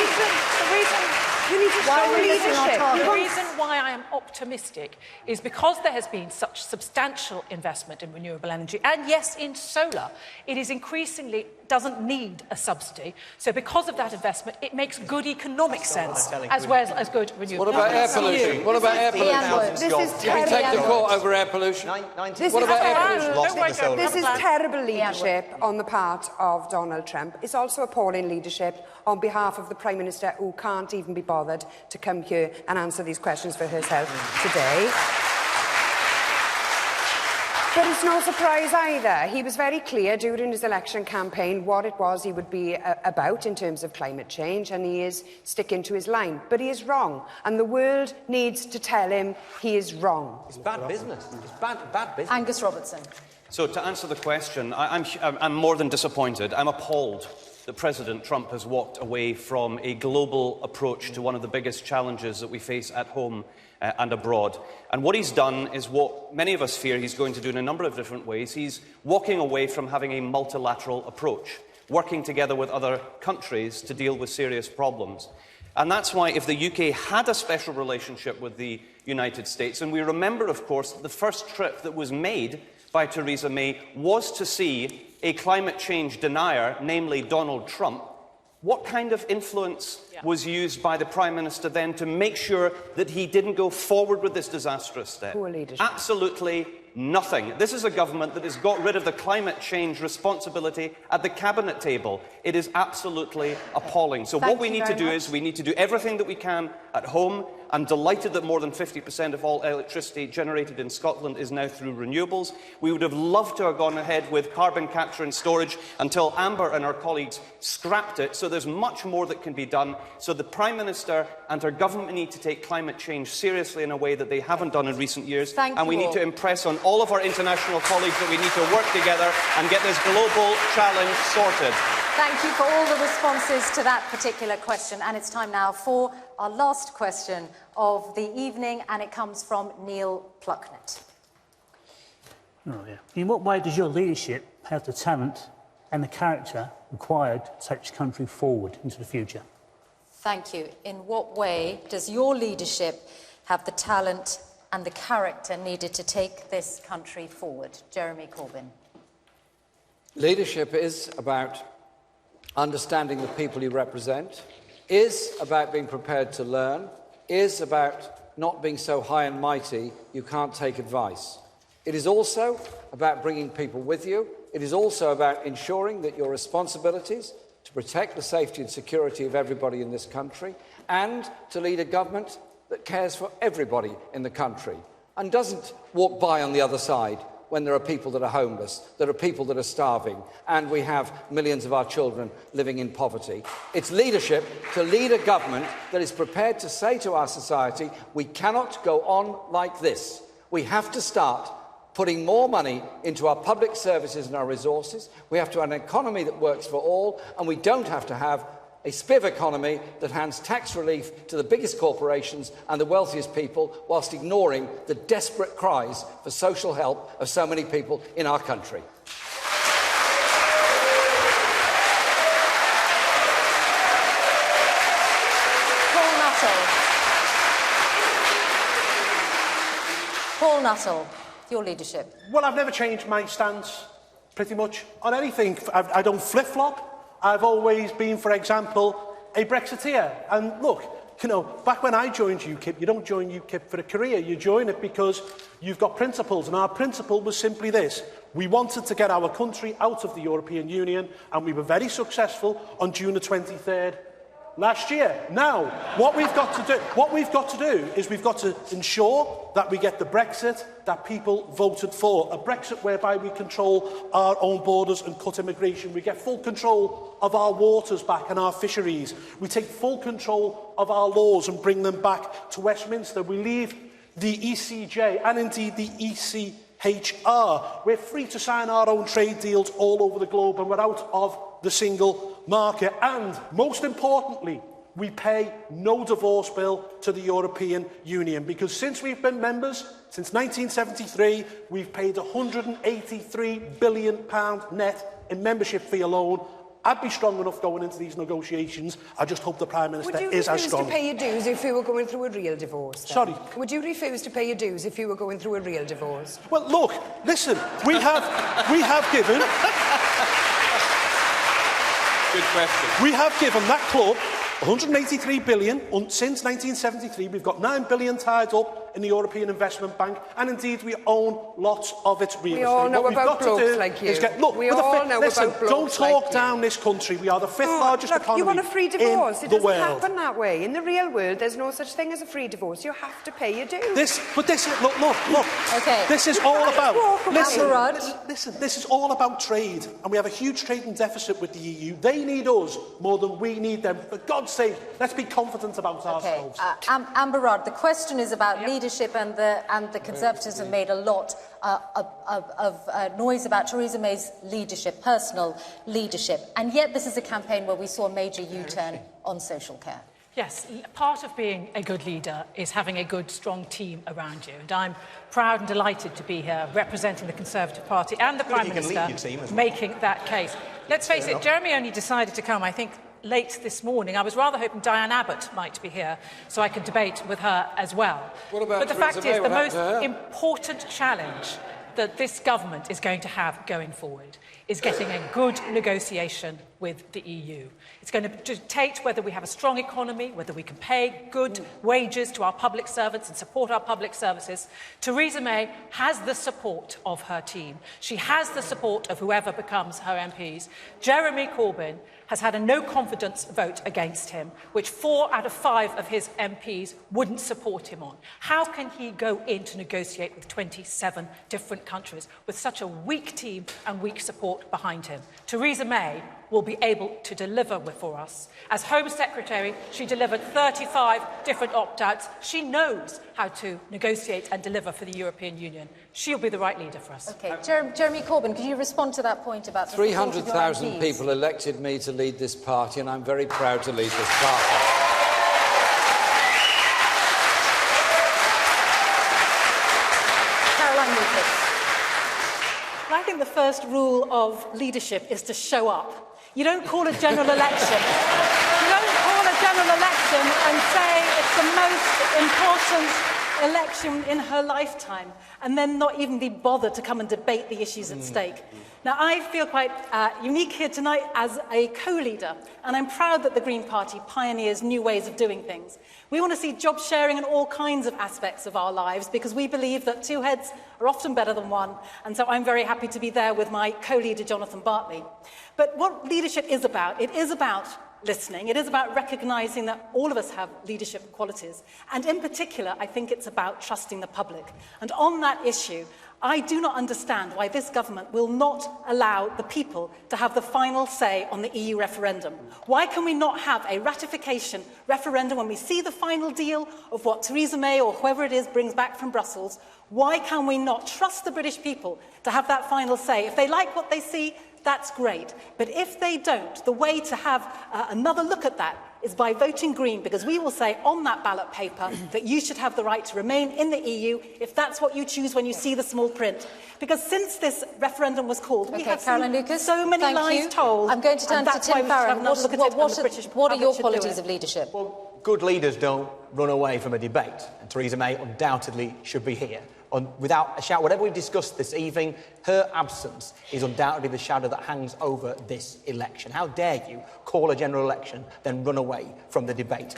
You need to show leadership. The reason why I am optimistic is because there has been such substantial investment in renewable energy, and yes, in solar. It is increasingly doesn't need a subsidy. So because of that investment, it makes good economic sense as well as good renewable energy. What about air pollution? What about air pollution? This is Can we take the court over air pollution? What about air pollution? This is terrible leadership on the part of Donald Trump. It's also appalling leadership on behalf of the Prime Minister, who can't even be bothered to come here and answer these questions for herself today. But it's no surprise either. He was very clear during his election campaign what it was he would be about in terms of climate change, and he is sticking to his line. But he is wrong, and the world needs to tell him he is wrong. It's bad business. It's bad business. Angus Robertson. So, to answer the question, I'm more than disappointed. I'm appalled that President Trump has walked away from a global approach to one of the biggest challenges that we face at home and abroad. And what he's done is what many of us fear he's going to do in a number of different ways. He's walking away from having a multilateral approach, working together with other countries to deal with serious problems. And that's why, if the UK had a special relationship with the United States, and we remember, of course, the first trip that was made by Theresa May was to see a climate change denier, namely Donald Trump, what kind of influence was used by the Prime Minister then to make sure that he didn't go forward with this disastrous step? Poor leadership. Absolutely nothing. This is a government that has got rid of the climate change responsibility at the cabinet table. It is absolutely appalling. So what we need to do is we need to do everything that we can at home. I'm delighted that more than 50% of all electricity generated in Scotland is now through renewables. We would have loved to have gone ahead with carbon capture and storage until Amber and our colleagues scrapped it. So there's much more that can be done. So the Prime Minister and her government need to take climate change seriously in a way that they haven't done in recent years. And we need to impress on all of our international colleagues that we need to work together and get this global challenge sorted. Thank you for all the responses to that particular question. And it's time now for our last question of the evening, and it comes from Neil Plucknett. In what way does your leadership have the talent and the character required to take this country forward into the future? Thank you. In what way does your leadership have the talent and the character needed to take this country forward? Jeremy Corbyn. Leadership is about understanding the people you represent, is about being prepared to learn, is about not being so high and mighty you can't take advice. It is also about bringing people with you. It is also about ensuring that your responsibilities to protect the safety and security of everybody in this country, and to lead a government that cares for everybody in the country and doesn't walk by on the other side when there are people that are homeless, there are people that are starving, and we have millions of our children living in poverty. It's leadership to lead a government that is prepared to say to our society, we cannot go on like this. We have to start putting more money into our public services and our resources. We have to have an economy that works for all, and we don't have to have a spiv economy that hands tax relief to the biggest corporations and the wealthiest people, whilst ignoring the desperate cries for social help of so many people in our country. Paul Nuttall, your leadership. Well, I've never changed my stance, pretty much, on anything. I don't flip-flop. I've always been, for example, a Brexiteer. And look, you know, back when I joined UKIP, you don't join UKIP for a career. You join it because you've got principles. And our principle was simply this. We wanted to get our country out of the European Union, and we were very successful on June the 23rd last year. Now, what we've got to do is we've got to ensure that we get the Brexit that people voted for. A Brexit whereby we control our own borders and cut immigration. We get full control of our waters back and our fisheries. We take full control of our laws and bring them back to Westminster. We leave the ECJ and indeed the ECHR. We're free to sign our own trade deals all over the globe, and we're out of the single market. And most importantly, we pay no divorce bill to the European Union, because since we've been members, since 1973, we've paid £183 billion net in membership fee alone. I'd be strong enough going into these negotiations. I just hope the Prime Minister is as strong. Would you refuse to pay your dues if you were going through a real divorce? Then? Sorry? Would you refuse to pay your dues if you were going through a real divorce? Well, look, listen, we have given... Good question. We have given that club 183 billion since 1973. We've got 9 billion tied up in the European Investment Bank, and indeed we own lots of its real estate. We all know what we've about got to blokes do like you. is get... Look, we we're the all fifth, know listen, about blokes don't talk like down you. this country. We are the fifth largest look, economy you want a free divorce. in It the doesn't world. happen that way. In the real world, there's no such thing as a free divorce. You have to pay your dues. Look. Okay. This is all about... Listen, Listen, this is all about trade, and we have a huge trading deficit with the EU. They need us more than we need them. For God's sake, let's be confident about ourselves. Amber Rudd, the question is about leadership, and the Conservatives have made a lot of noise about Theresa May's leadership, personal leadership, and yet this is a campaign where we saw a major U-turn on social care. Yes, part of being a good leader is having a good, strong team around you. And I'm proud and delighted to be here representing the Conservative Party and the Prime Minister making that case. Let's face it, Jeremy only decided to come, I think, late this morning. I was rather hoping Diane Abbott might be here so I could debate with her as well. What about but the Theresa fact May? is, the What happened most to her? important challenge that this government is going to have going forward is getting a good negotiation with the EU. It's going to dictate whether we have a strong economy, whether we can pay good wages to our public servants and support our public services. Theresa May has the support of her team. She has the support of whoever becomes her MPs. Jeremy Corbyn has had a no-confidence vote against him, which 4 out of 5 of his MPs wouldn't support him on. How can he go in to negotiate with 27 different countries with such a weak team and weak support behind him? Theresa May will be able to deliver for us. As Home Secretary, she delivered 35 different opt-outs. She knows how to negotiate and deliver for the European Union. She'll be the right leader for us. Okay, Jeremy Corbyn, could you respond to that point about the support of your 300,000 MPs? people elected me to lead this party, and I'm very proud to lead this party. Caroline Lucas. I think the first rule of leadership is to show up. You don't call a general election. You don't call a general election and say it's the most important election in her lifetime and then not even be bothered to come and debate the issues at stake. Now, I feel quite unique here tonight as a co-leader, and I'm proud that the Green Party pioneers new ways of doing things. We want to see job sharing in all kinds of aspects of our lives because we believe that 2 heads are often better than 1, and so I'm very happy to be there with my co-leader, Jonathan Bartley. But what leadership is about, it is about listening. It is about recognising that all of us have leadership qualities. And in particular, I think it's about trusting the public. And on that issue, I do not understand why this government will not allow the people to have the final say on the EU referendum. Why can we not have a ratification referendum when we see the final deal of what Theresa May or whoever it is brings back from Brussels? Why can we not trust the British people to have that final say? If they like what they see, that's great. But if they don't, the way to have another look at that is by voting Green, because we will say on that ballot paper that you should have the right to remain in the EU if that's what you choose when you see the small print. Because since this referendum was called, we have Caroline seen Lucas, so many lies told. I'm going to turn and to that's why Tim we should have Farron. another look at it, and the British What are your public should do qualities it. of leadership? Well, good leaders don't run away from a debate, and Theresa May undoubtedly should be here. Without a shout, whatever we've discussed this evening, her absence is undoubtedly the shadow that hangs over this election. How dare you call a general election, then run away from the debate?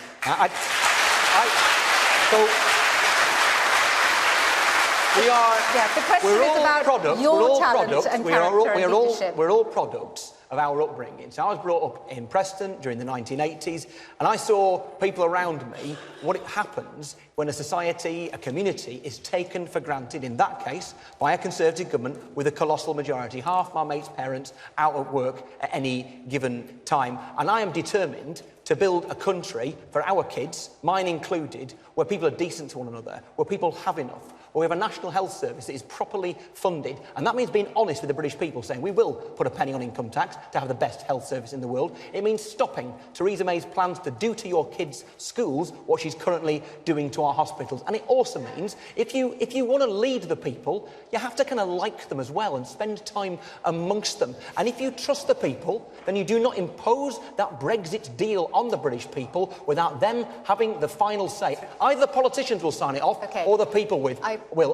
We are. Yeah, the question we're is all about products. your we're all talent products. and we are all, character and leadership. we're all products of our upbringing. So I was brought up in Preston during the 1980s, and I saw people around me, what it happens when a society, a community, is taken for granted, in that case, by a Conservative government with a colossal majority. Half my mates' parents out at work at any given time. And I am determined to build a country for our kids, mine included, where people are decent to one another, where people have enough, where we have a national health service that is properly funded. And that means being honest with the British people, saying we will put a penny on income tax to have the best health service in the world. It means stopping Theresa May's plans to do to your kids' schools what she's currently doing to our hospitals. And it also means if you want to lead the people, you have to kind of like them as well and spend time amongst them. And if you trust the people, then you do not impose that Brexit deal on the British people without them having the final say. Either the politicians will sign it off or the people will.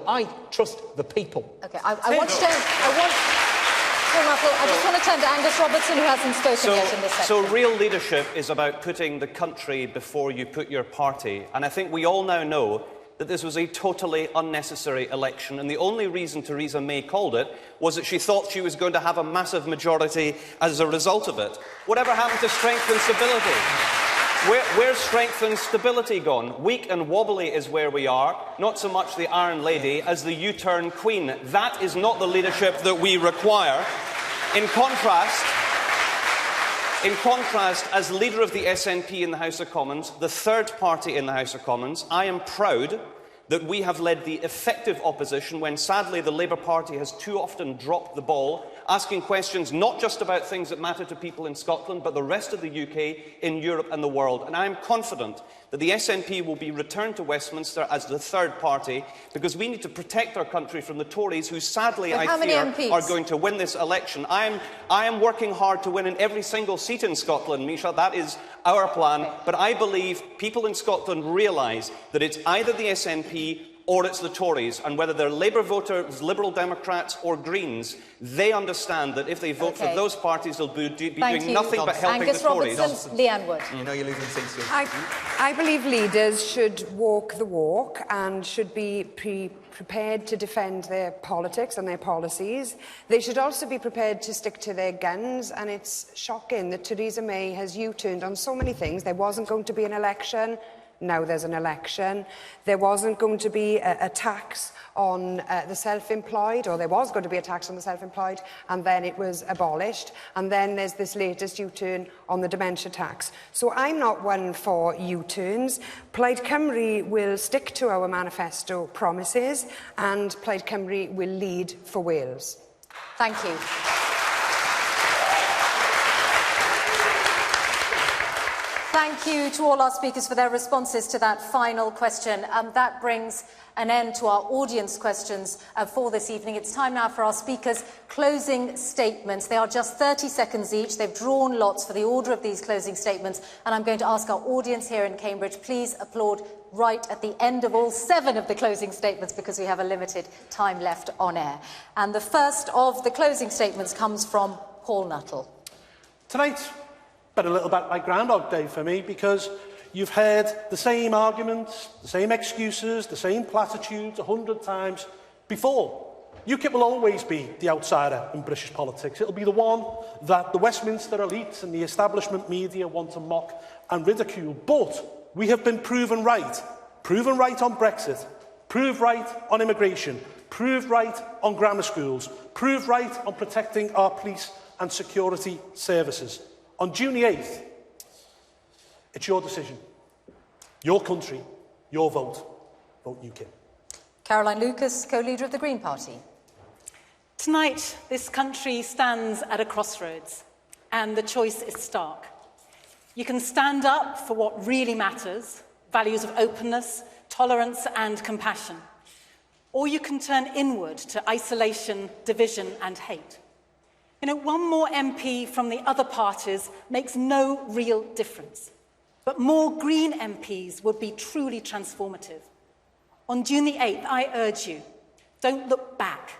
I trust the people. Okay, I just want to turn to Angus Robertson, who hasn't spoken yet in this section. So real leadership is about putting the country before you put your party. And I think we all now know that this was a totally unnecessary election, and the only reason Theresa May called it was that she thought she was going to have a massive majority as a result of it. Whatever happened to strength and stability? Where's strength and stability gone? Weak and wobbly is where we are, not so much the Iron Lady as the U-turn Queen. That is not the leadership that we require. In contrast, as leader of the SNP in the House of Commons, the third party in the House of Commons, I am proud that we have led the effective opposition when, sadly, the Labour Party has too often dropped the ball, asking questions not just about things that matter to people in Scotland, but the rest of the UK, in Europe and the world. And I am confident that the SNP will be returned to Westminster as the third party, because we need to protect our country from the Tories, who sadly, I fear, are going to win this election. I am working hard to win in every single seat in Scotland, Misha. That is our plan. But I believe people in Scotland realise that it's either the SNP or it's the Tories, and whether they're Labour voters, Liberal Democrats or Greens, they understand that if they vote for those parties, they'll be doing nothing but helping Angus the Tories. Robertson, Leanne Wood. You know you're losing seats here. I believe leaders should walk the walk and should be prepared to defend their politics and their policies. They should also be prepared to stick to their guns, and it's shocking that Theresa May has U-turned on so many things. There wasn't going to be an election. Now there's an election. There wasn't going to be a tax on the self-employed, or there was going to be a tax on the self-employed, and then it was abolished. And then there's this latest U-turn on the dementia tax. So I'm not one for U-turns. Plaid Cymru will stick to our manifesto promises, and Plaid Cymru will lead for Wales. Thank you. Thank you to all our speakers for their responses to that final question. That brings an end to our audience questions for this evening. It's time now for our speakers' closing statements. They are just 30 seconds each. They've drawn lots for the order of these closing statements, and I'm going to ask our audience here in Cambridge, please applaud right at the end of all 7 of the closing statements, because we have a limited time left on air. And the first of the closing statements comes from Paul Nuttall. Tonight, been a little bit like Groundhog Day for me, because you've heard the same arguments, the same excuses, the same platitudes 100 times before. UKIP will always be the outsider in British politics. It'll be the one that the Westminster elites and the establishment media want to mock and ridicule. But we have been proven right. Proven right on Brexit, proved right on immigration, proved right on grammar schools, proved right on protecting our police and security services. On June the 8th, it's your decision, your country, your vote. Vote UKIP. Caroline Lucas, co-leader of the Green Party. Tonight, this country stands at a crossroads, and the choice is stark. You can stand up for what really matters, values of openness, tolerance and compassion, or you can turn inward to isolation, division and hate. You know, one more MP from the other parties makes no real difference. But more Green MPs would be truly transformative. On June the 8th, I urge you, don't look back.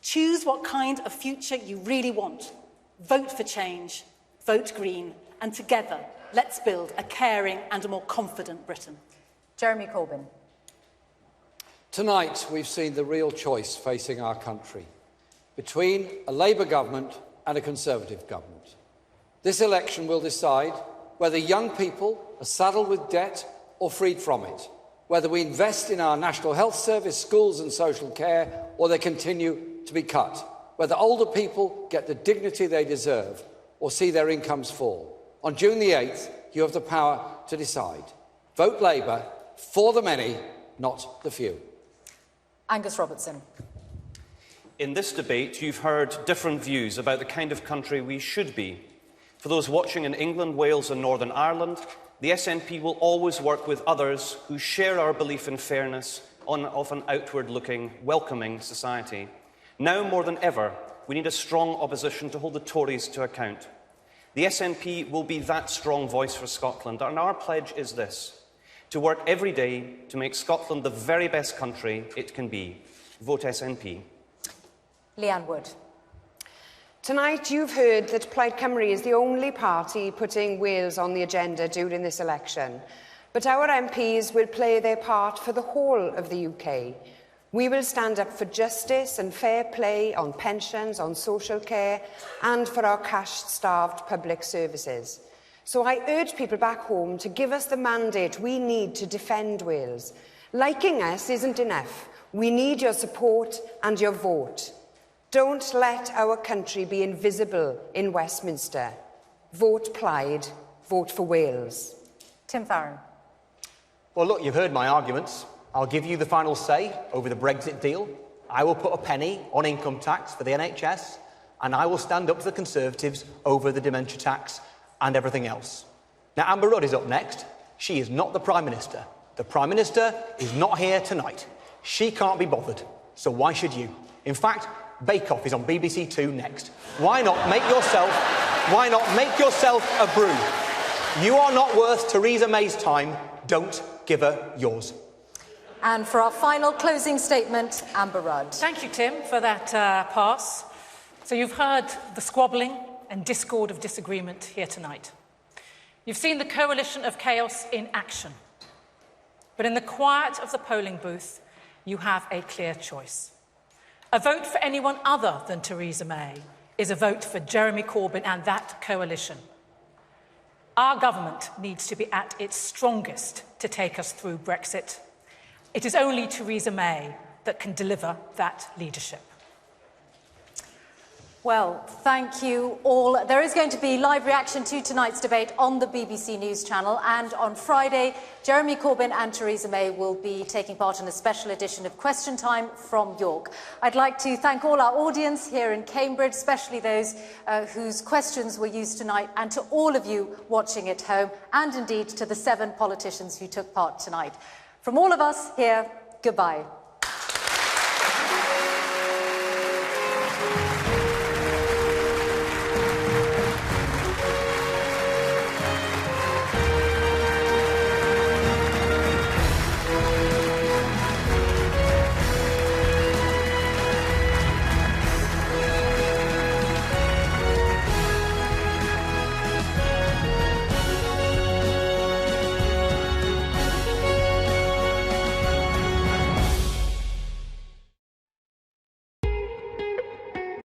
Choose what kind of future you really want. Vote for change, vote Green, and together, let's build a caring and a more confident Britain. Jeremy Corbyn. Tonight, we've seen the real choice facing our country between a Labour government and a Conservative government. This election will decide whether young people are saddled with debt or freed from it, whether we invest in our National Health Service, schools and social care, or they continue to be cut, whether older people get the dignity they deserve or see their incomes fall. On June the 8th, you have the power to decide. Vote Labour for the many, not the few. Angus Robertson. In this debate, you've heard different views about the kind of country we should be. For those watching in England, Wales and Northern Ireland, the SNP will always work with others who share our belief in fairness of an outward-looking, welcoming society. Now more than ever, we need a strong opposition to hold the Tories to account. The SNP will be that strong voice for Scotland, and our pledge is this: to work every day to make Scotland the very best country it can be. Vote SNP. Leanne Wood. Tonight you've heard that Plaid Cymru is the only party putting Wales on the agenda during this election. But our MPs will play their part for the whole of the UK. We will stand up for justice and fair play on pensions, on social care, and for our cash-starved public services. So I urge people back home to give us the mandate we need to defend Wales. Liking us isn't enough. We need your support and your vote. Don't let our country be invisible in Westminster. Vote Plaid, vote for Wales. Tim Farron. Well, look, you've heard my arguments. I'll give you the final say over the Brexit deal. I will put a penny on income tax for the NHS, and I will stand up for the Conservatives over the dementia tax and everything else. Now, Amber Rudd is up next. She is not the Prime Minister. The Prime Minister is not here tonight. She can't be bothered, so why should you? In fact, Bake Off is on BBC Two next. Why not make yourself a brew? You are not worth Theresa May's time. Don't give her yours. And for our final closing statement, Amber Rudd. Thank you, Tim, for that pass. So you've heard the squabbling and discord of disagreement here tonight. You've seen the coalition of chaos in action. But in the quiet of the polling booth, you have a clear choice. A vote for anyone other than Theresa May is a vote for Jeremy Corbyn and that coalition. Our government needs to be at its strongest to take us through Brexit. It is only Theresa May that can deliver that leadership. Well, thank you all. There is going to be live reaction to tonight's debate on the BBC News channel, and on Friday, Jeremy Corbyn and Theresa May will be taking part in a special edition of Question Time from York. I'd like to thank all our audience here in Cambridge, especially those whose questions were used tonight, and to all of you watching at home, and indeed to the 7 politicians who took part tonight. From all of us here, goodbye.